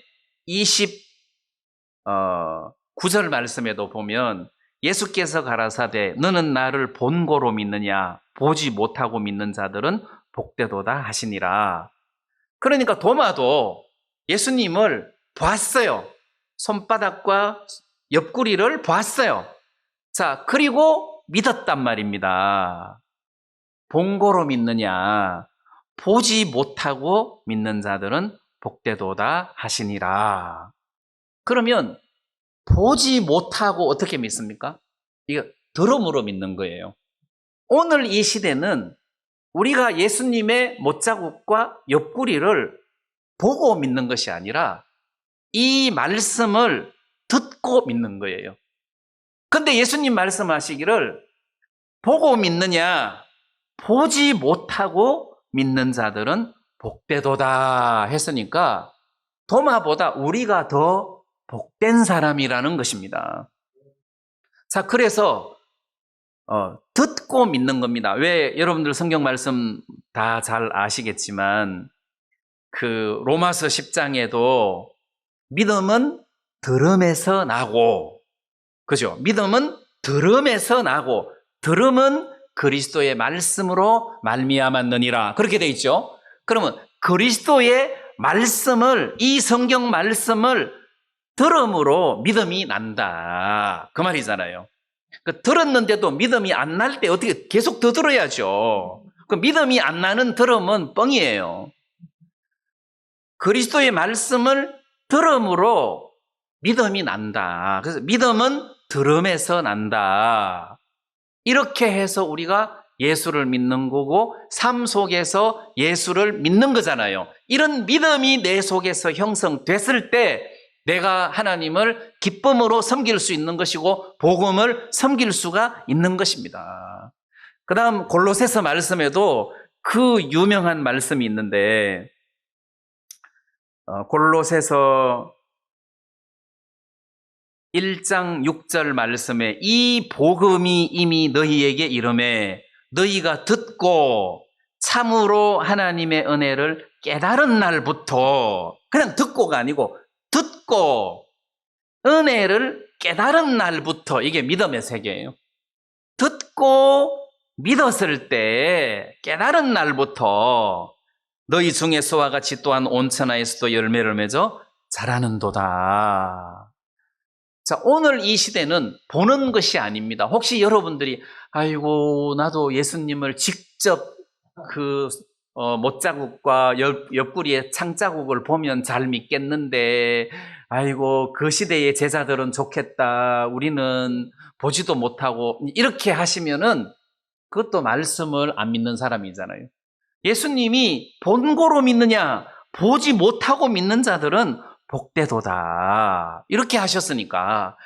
29절 말씀에도 보면 예수께서 가라사대 너는 나를 본고로 믿느냐 보지 못하고 믿는 자들은 복되도다 하시니라. 그러니까 도마도 예수님을 봤어요. 손바닥과 옆구리를 봤어요. 자, 그리고 믿었단 말입니다. 본고로 믿느냐 보지 못하고 믿는 자들은 복되도다 하시니라. 그러면 보지 못하고 어떻게 믿습니까? 이거 들음으로 믿는 거예요. 오늘 이 시대는 우리가 예수님의 못자국과 옆구리를 보고 믿는 것이 아니라 이 말씀을 듣고 믿는 거예요. 근데 예수님 말씀하시기를 보고 믿느냐 보지 못하고 믿는 자들은 복되도다 했으니까 도마보다 우리가 더 복된 사람이라는 것입니다. 자, 그래서 듣고 믿는 겁니다. 왜 여러분들 성경 말씀 다 잘 아시겠지만 그 로마서 10장에도 믿음은 들음에서 나고, 그죠? 믿음은 들음에서 나고, 들음은 그리스도의 말씀으로 말미암았느니라. 그렇게 돼 있죠. 그러면 그리스도의 말씀을, 이 성경 말씀을 들음으로 믿음이 난다. 그 말이잖아요. 들었는데도 믿음이 안 날 때 어떻게 계속 더 들어야죠. 그 믿음이 안 나는 들음은 뻥이에요. 그리스도의 말씀을 들음으로 믿음이 난다. 그래서 믿음은 들음에서 난다. 이렇게 해서 우리가 예수를 믿는 거고 삶 속에서 예수를 믿는 거잖아요. 이런 믿음이 내 속에서 형성됐을 때 내가 하나님을 기쁨으로 섬길 수 있는 것이고 복음을 섬길 수가 있는 것입니다. 그 다음 골로새서 말씀에도 그 유명한 말씀이 있는데 골로새서 1장 6절 말씀에 이 복음이 이미 너희에게 이르매 너희가 듣고 참으로 하나님의 은혜를 깨달은 날부터 그냥 듣고가 아니고 듣고 은혜를 깨달은 날부터 이게 믿음의 세계예요. 듣고 믿었을 때 깨달은 날부터 너희 중에서와 같이 또한 온천하에서도 열매를 맺어 자라는도다. 자, 오늘 이 시대는 보는 것이 아닙니다. 혹시 여러분들이 아이고 나도 예수님을 직접 못자국과 옆구리에 창자국을 보면 잘 믿겠는데 아이고 그 시대의 제자들은 좋겠다. 우리는 보지도 못하고 이렇게 하시면은 그것도 말씀을 안 믿는 사람이잖아요. 예수님이 본고로 믿느냐 보지 못하고 믿는 자들은 복되도다. 이렇게 하셨으니까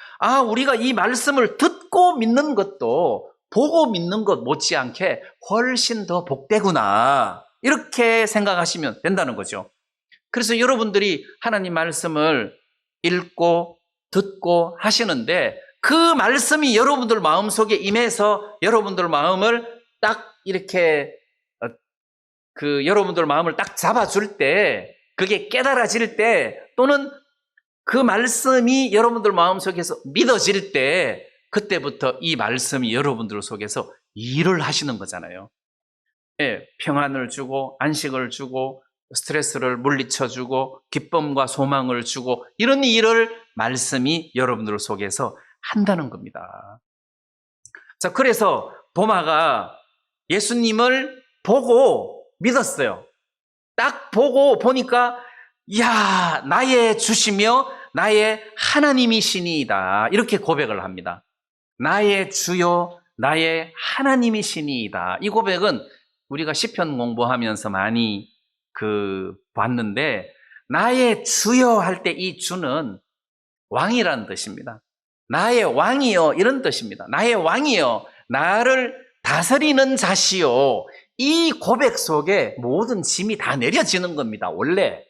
우리가 이 말씀을 듣고 믿는 것도 보고 믿는 것 못지않게 훨씬 더 복되구나. 이렇게 생각하시면 된다는 거죠. 그래서 여러분들이 하나님 말씀을 읽고 듣고 하시는데 그 말씀이 여러분들 마음속에 임해서 여러분들 마음을 딱 이렇게 여러분들 마음을 딱 잡아줄 때 그게 깨달아질 때 또는 그 말씀이 여러분들 마음속에서 믿어질 때 그때부터 이 말씀이 여러분들 속에서 일을 하시는 거잖아요. 예, 평안을 주고 안식을 주고 스트레스를 물리쳐주고 기쁨과 소망을 주고 이런 일을 말씀이 여러분들 속에서 한다는 겁니다. 자, 그래서 도마가 예수님을 보고 믿었어요. 딱 보고 보니까 야, 나의 주시며 나의 하나님이시니이다. 이렇게 고백을 합니다. 나의 주요 나의 하나님이시니이다. 이 고백은 우리가 시편 공부하면서 많이 봤는데 나의 주여 할 때 이 주는 왕이라는 뜻입니다. 나의 왕이여 이런 뜻입니다. 나의 왕이여 나를 다스리는 자시요. 이 고백 속에 모든 짐이 다 내려지는 겁니다. 원래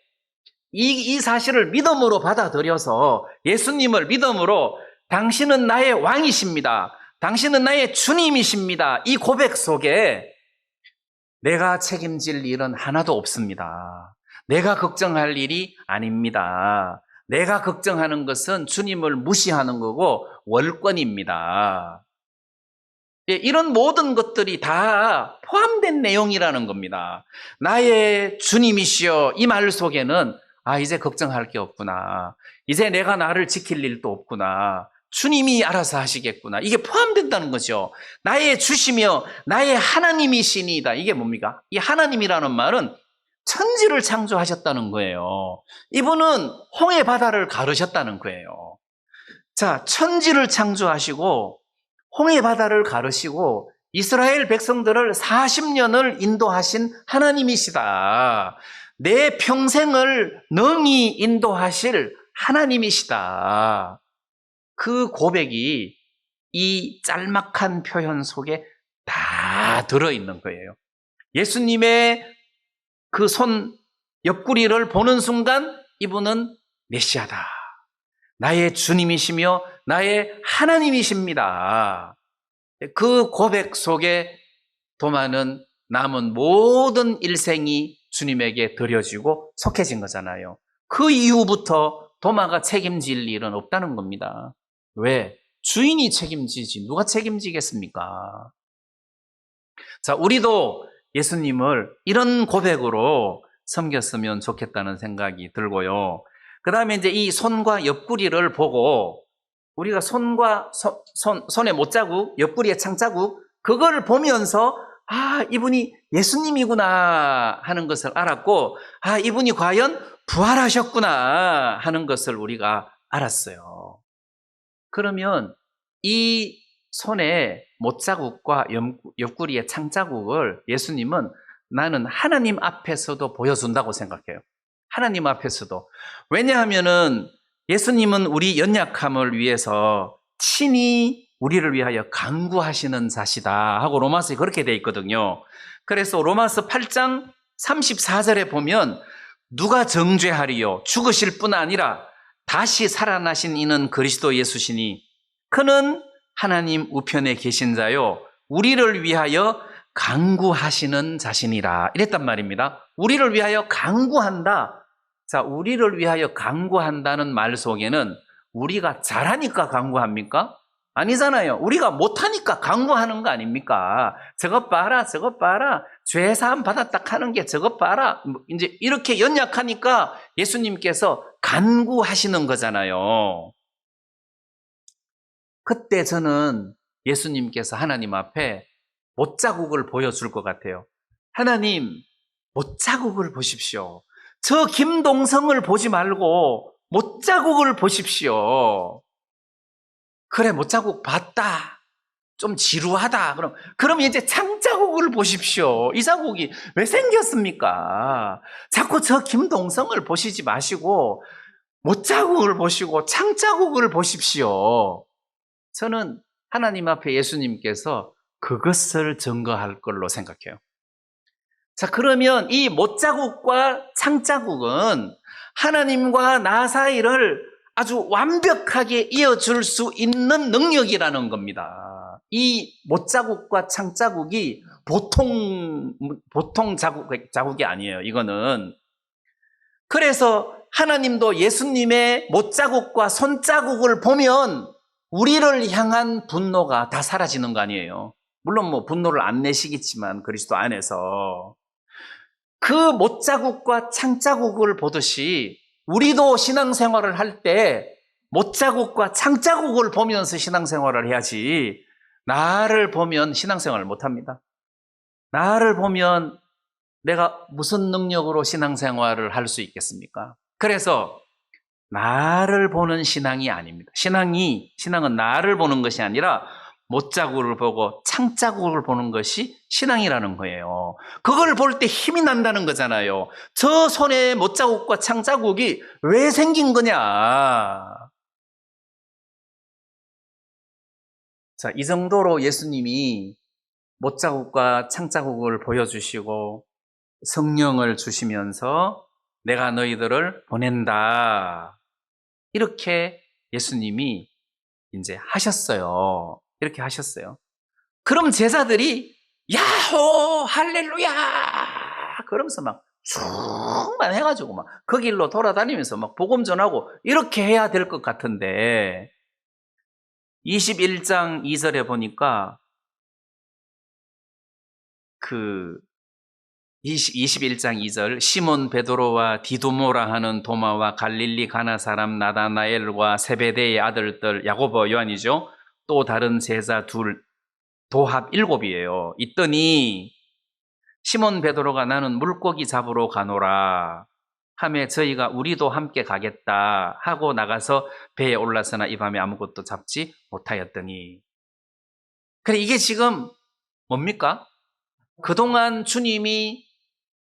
이 사실을 믿음으로 받아들여서 예수님을 믿음으로 당신은 나의 왕이십니다. 당신은 나의 주님이십니다. 이 고백 속에 내가 책임질 일은 하나도 없습니다. 내가 걱정할 일이 아닙니다. 내가 걱정하는 것은 주님을 무시하는 거고 월권입니다. 이런 모든 것들이 다 포함된 내용이라는 겁니다. 나의 주님이시여 이 말 속에는 이제 걱정할 게 없구나. 이제 내가 나를 지킬 일도 없구나. 주님이 알아서 하시겠구나. 이게 포함된다는 거죠. 나의 주시며 나의 하나님이시니이다. 이게 뭡니까? 이 하나님이라는 말은 천지를 창조하셨다는 거예요. 이분은 홍해 바다를 가르셨다는 거예요. 자, 천지를 창조하시고 홍해 바다를 가르시고 이스라엘 백성들을 40년을 인도하신 하나님이시다. 내 평생을 능히 인도하실 하나님이시다. 그 고백이 이 짤막한 표현 속에 다 들어있는 거예요. 예수님의 그 손 옆구리를 보는 순간 이분은 메시아다. 나의 주님이시며 나의 하나님이십니다. 그 고백 속에 도마는 남은 모든 일생이 주님에게 드려지고 속해진 거잖아요. 그 이후부터 도마가 책임질 일은 없다는 겁니다. 왜? 주인이 책임지지 누가 책임지겠습니까? 자, 우리도 예수님을 이런 고백으로 섬겼으면 좋겠다는 생각이 들고요. 그 다음에 이제 이 손과 옆구리를 보고 우리가 손의 못자국, 옆구리의 창자국, 그걸 보면서 아, 이분이 예수님이구나 하는 것을 알았고, 아, 이분이 과연 부활하셨구나 하는 것을 우리가 알았어요. 그러면 이 손의 못자국과 옆구리의 창자국을 예수님은 나는 하나님 앞에서도 보여준다고 생각해요. 하나님 앞에서도. 왜냐하면은 예수님은 우리 연약함을 위해서 친히 우리를 위하여 간구하시는 자시다 하고 로마서에 그렇게 돼 있거든요. 그래서 로마서 8장 34절에 보면 누가 정죄하리요? 죽으실 뿐 아니라 다시 살아나신 이는 그리스도 예수시니 그는 하나님 우편에 계신 자요 우리를 위하여 간구하시는 자신이라 이랬단 말입니다. 우리를 위하여 간구한다. 자, 우리를 위하여 간구한다는 말 속에는 우리가 잘하니까 간구합니까? 아니잖아요. 우리가 못하니까 간구하는 거 아닙니까? 저것 봐라, 저것 봐라. 죄사함 받았다 하는 게 저것 봐라. 이제 이렇게 연약하니까 예수님께서 간구하시는 거잖아요. 그때 저는 예수님께서 하나님 앞에 못자국을 보여줄 것 같아요. 하나님, 못자국을 보십시오. 저 김동성을 보지 말고 못자국을 보십시오. 그래, 못자국 봤다. 좀 지루하다. 그럼 이제 창자국을 보십시오. 이 자국이 왜 생겼습니까? 자꾸 저 김동성을 보시지 마시고 못자국을 보시고 창자국을 보십시오. 저는 하나님 앞에 예수님께서 그것을 증거할 걸로 생각해요. 자, 그러면 이 못자국과 창자국은 하나님과 나 사이를 아주 완벽하게 이어줄 수 있는 능력이라는 겁니다. 이 못자국과 창자국이 보통 자국이 아니에요. 이거는. 그래서 하나님도 예수님의 못자국과 손자국을 보면 우리를 향한 분노가 다 사라지는 거 아니에요. 물론 뭐 분노를 안 내시겠지만 그리스도 안에서 그 못자국과 창자국을 보듯이 우리도 신앙생활을 할 때 못자국과 창자국을 보면서 신앙생활을 해야지 나를 보면 신앙생활을 못합니다. 나를 보면 내가 무슨 능력으로 신앙생활을 할 수 있겠습니까? 그래서 나를 보는 신앙이 아닙니다. 신앙은 나를 보는 것이 아니라 못자국을 보고 창자국을 보는 것이 신앙이라는 거예요. 그걸 볼 때 힘이 난다는 거잖아요. 저 손에 못자국과 창자국이 왜 생긴 거냐? 자, 이 정도로 예수님이 못자국과 창자국을 보여주시고 성령을 주시면서 내가 너희들을 보낸다. 이렇게 예수님이 이제 하셨어요. 이렇게 하셨어요. 그럼 제자들이 야호 할렐루야 그러면서 막 충만해가지고 막 그 길로 돌아다니면서 막 복음 전하고 이렇게 해야 될 것 같은데 21장 2절에 보니까 21장 2절 시몬 베드로와 디두모라 하는 도마와 갈릴리 가나 사람 나다나엘과 세베대의 아들들 야고보 요한이죠. 또 다른 제자 둘 도합 7이에요. 있더니 시몬 베드로가 나는 물고기 잡으러 가노라 하매 저희가 우리도 함께 가겠다 하고 나가서 배에 올라서나 이 밤에 아무것도 잡지 못하였더니 그래 이게 지금 뭡니까? 그동안 주님이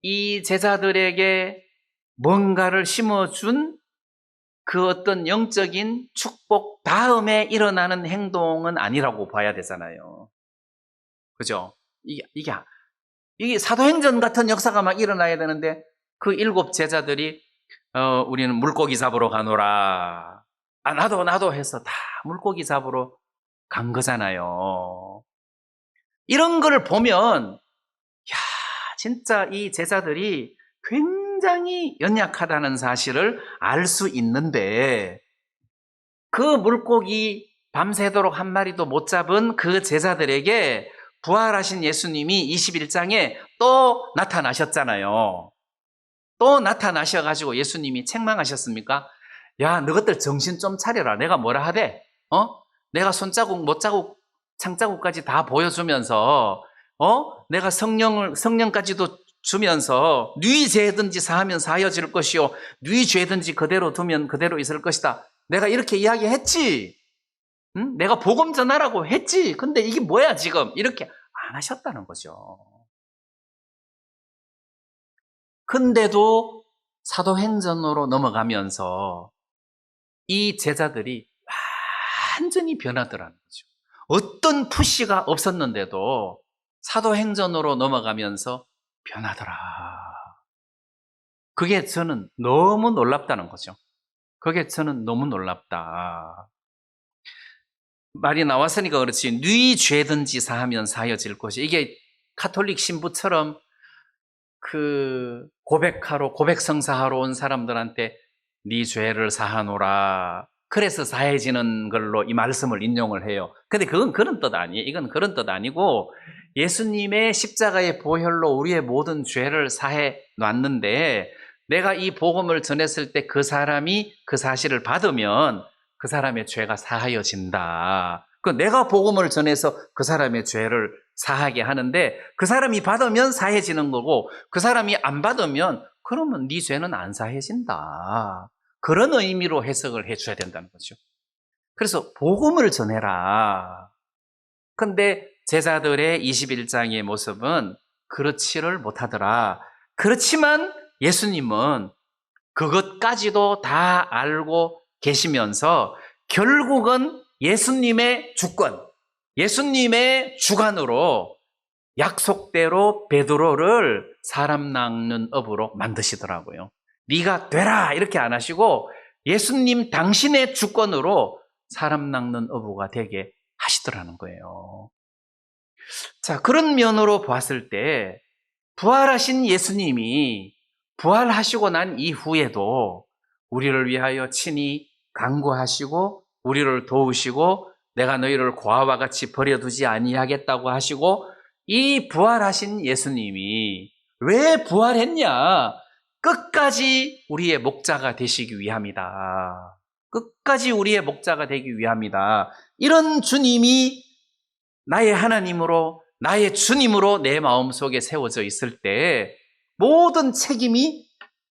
이 제자들에게 뭔가를 심어준 그 어떤 영적인 축복 다음에 일어나는 행동은 아니라고 봐야 되잖아요. 그죠? 이게 사도행전 같은 역사가 막 일어나야 되는데 그 7 제자들이 우리는 물고기 잡으러 가노라. 아 나도 해서 다 물고기 잡으러 간 거잖아요. 이런 걸 보면 진짜 이 제자들이 굉장히 연약하다는 사실을 알 수 있는데 그 물고기 밤새도록 한 마리도 못 잡은 그 제자들에게 부활하신 예수님이 21장에 또 나타나셨잖아요. 또 나타나셔가지고 예수님이 책망하셨습니까? 야, 너것들 정신 좀 차려라. 내가 뭐라 하대? 내가 손자국, 못자국, 창자국까지 다 보여주면서, 내가 성령까지도 주면서, 네 죄든지 사하면 사하여질 것이요, 네 죄든지 그대로 두면 그대로 있을 것이다. 내가 이렇게 이야기했지. 응? 내가 복음 전하라고 했지. 근데 이게 뭐야 지금? 이렇게 안 하셨다는 거죠. 근데도 사도행전으로 넘어가면서 이 제자들이 완전히 변하더라는 거죠. 어떤 푸시가 없었는데도 사도행전으로 넘어가면서 변하더라. 그게 저는 너무 놀랍다는 거죠. 그게 저는 너무 놀랍다. 말이 나왔으니까 그렇지, 네 죄든지 사하면 사하여질 것이, 이게 카톨릭 신부처럼 그 고백성사하러 온 사람들한테 네 죄를 사하노라, 그래서 사해지는 걸로 이 말씀을 인용을 해요. 근데 그건 그런 뜻 아니에요. 이건 그런 뜻 아니고, 예수님의 십자가의 보혈로 우리의 모든 죄를 사해 놨는데, 내가 이 복음을 전했을 때 그 사람이 그 사실을 받으면 그 사람의 죄가 사하여진다. 그 내가 복음을 전해서 그 사람의 죄를 사하게 하는데, 그 사람이 받으면 사해지는 거고, 그 사람이 안 받으면 그러면 네 죄는 안 사해진다. 그런 의미로 해석을 해줘야 된다는 거죠. 그래서 복음을 전해라. 근데 제자들의 21장의 모습은 그렇지를 못하더라. 그렇지만 예수님은 그것까지도 다 알고 계시면서 결국은 예수님의 주권, 예수님의 주관으로 약속대로 베드로를 사람 낚는 업으로 만드시더라고요. 네가 되라 이렇게 안 하시고 예수님 당신의 주권으로 사람 낚는 어부가 되게 하시더라는 거예요. 자, 그런 면으로 봤을 때 부활하신 예수님이 부활하시고 난 이후에도 우리를 위하여 친히 간구하시고 우리를 도우시고 내가 너희를 고아와 같이 버려두지 아니하겠다고 하시고, 이 부활하신 예수님이 왜 부활했냐? 끝까지 우리의 목자가 되시기 위함이다. 끝까지 우리의 목자가 되기 위함이다. 이런 주님이 나의 하나님으로, 나의 주님으로 내 마음속에 세워져 있을 때 모든 책임이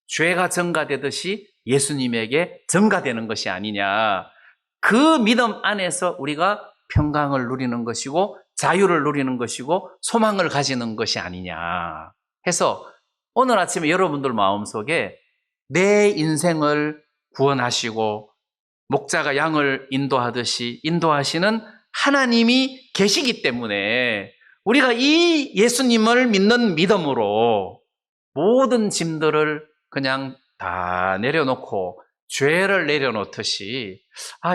죄가 전가되듯이 예수님에게 전가되는 것이 아니냐. 그 믿음 안에서 우리가 평강을 누리는 것이고 자유를 누리는 것이고 소망을 가지는 것이 아니냐 해서 오늘 아침에 여러분들 마음속에 내 인생을 구원하시고 목자가 양을 인도하듯이 인도하시는 하나님이 계시기 때문에 우리가 이 예수님을 믿는 믿음으로 모든 짐들을 그냥 다 내려놓고 죄를 내려놓듯이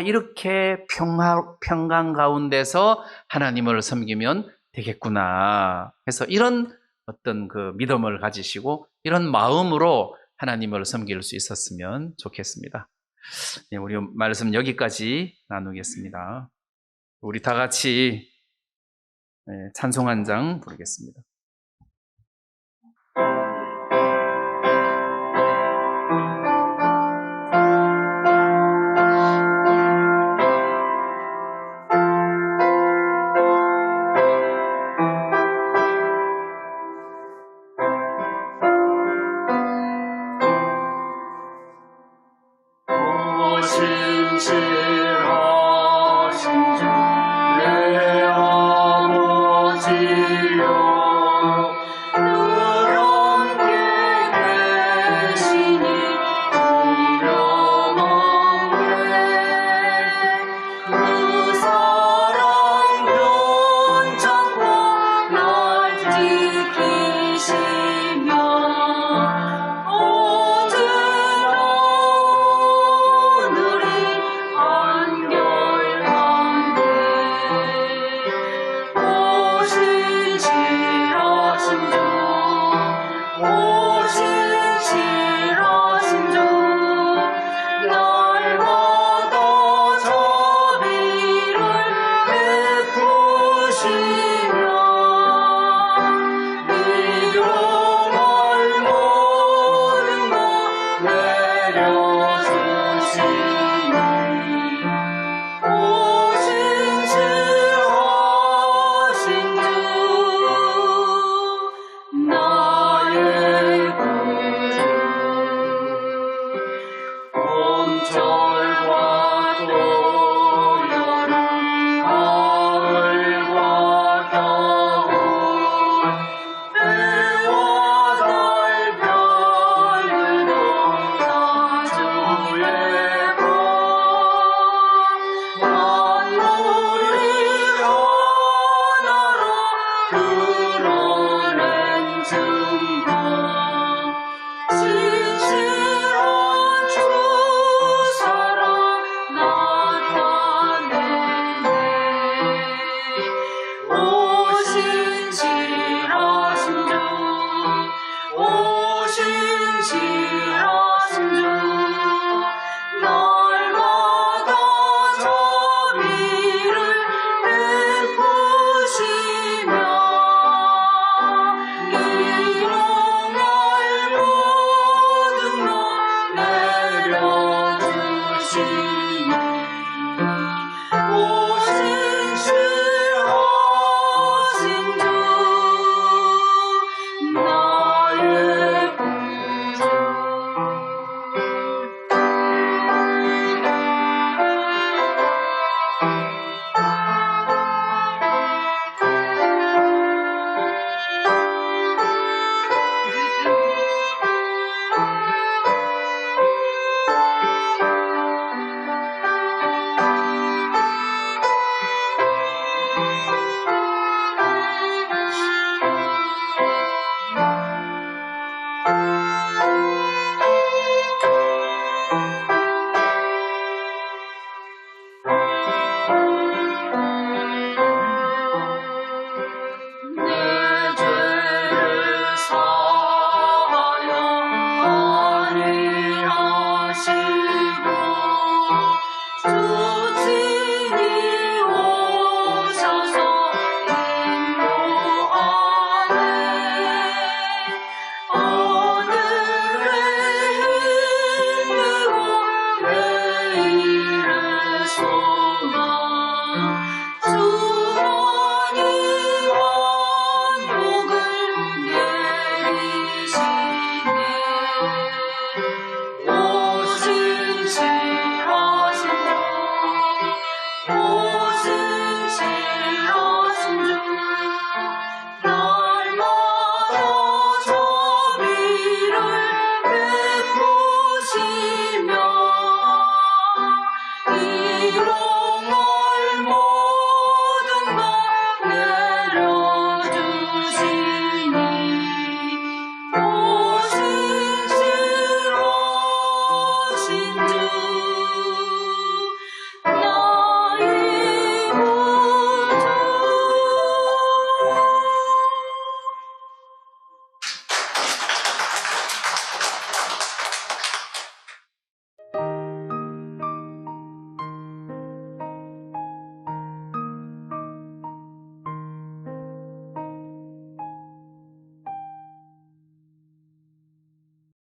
이렇게 평강 가운데서 하나님을 섬기면 되겠구나 해서 이런 어떤 그 믿음을 가지시고 이런 마음으로 하나님을 섬길 수 있었으면 좋겠습니다. 네, 우리 말씀 여기까지 나누겠습니다. 우리 다 같이 찬송 한 장 부르겠습니다. 신실하신 주 내 아버지여 신실하신 주 날마다 자비를 베푸시며 일용할 모든 것 내려주시니 오신실하신 주 나의 구주 내 죄를 사하여 아니하시고 주 친히 오셔서 인도하네 오늘의 힘내고 내일의 소망 주머니 만족을 내리시네 오신실하신 주 오신실하신 주 날마다 자비를 베푸시며 일용할 모든 것 내려주시니 오신실하신 주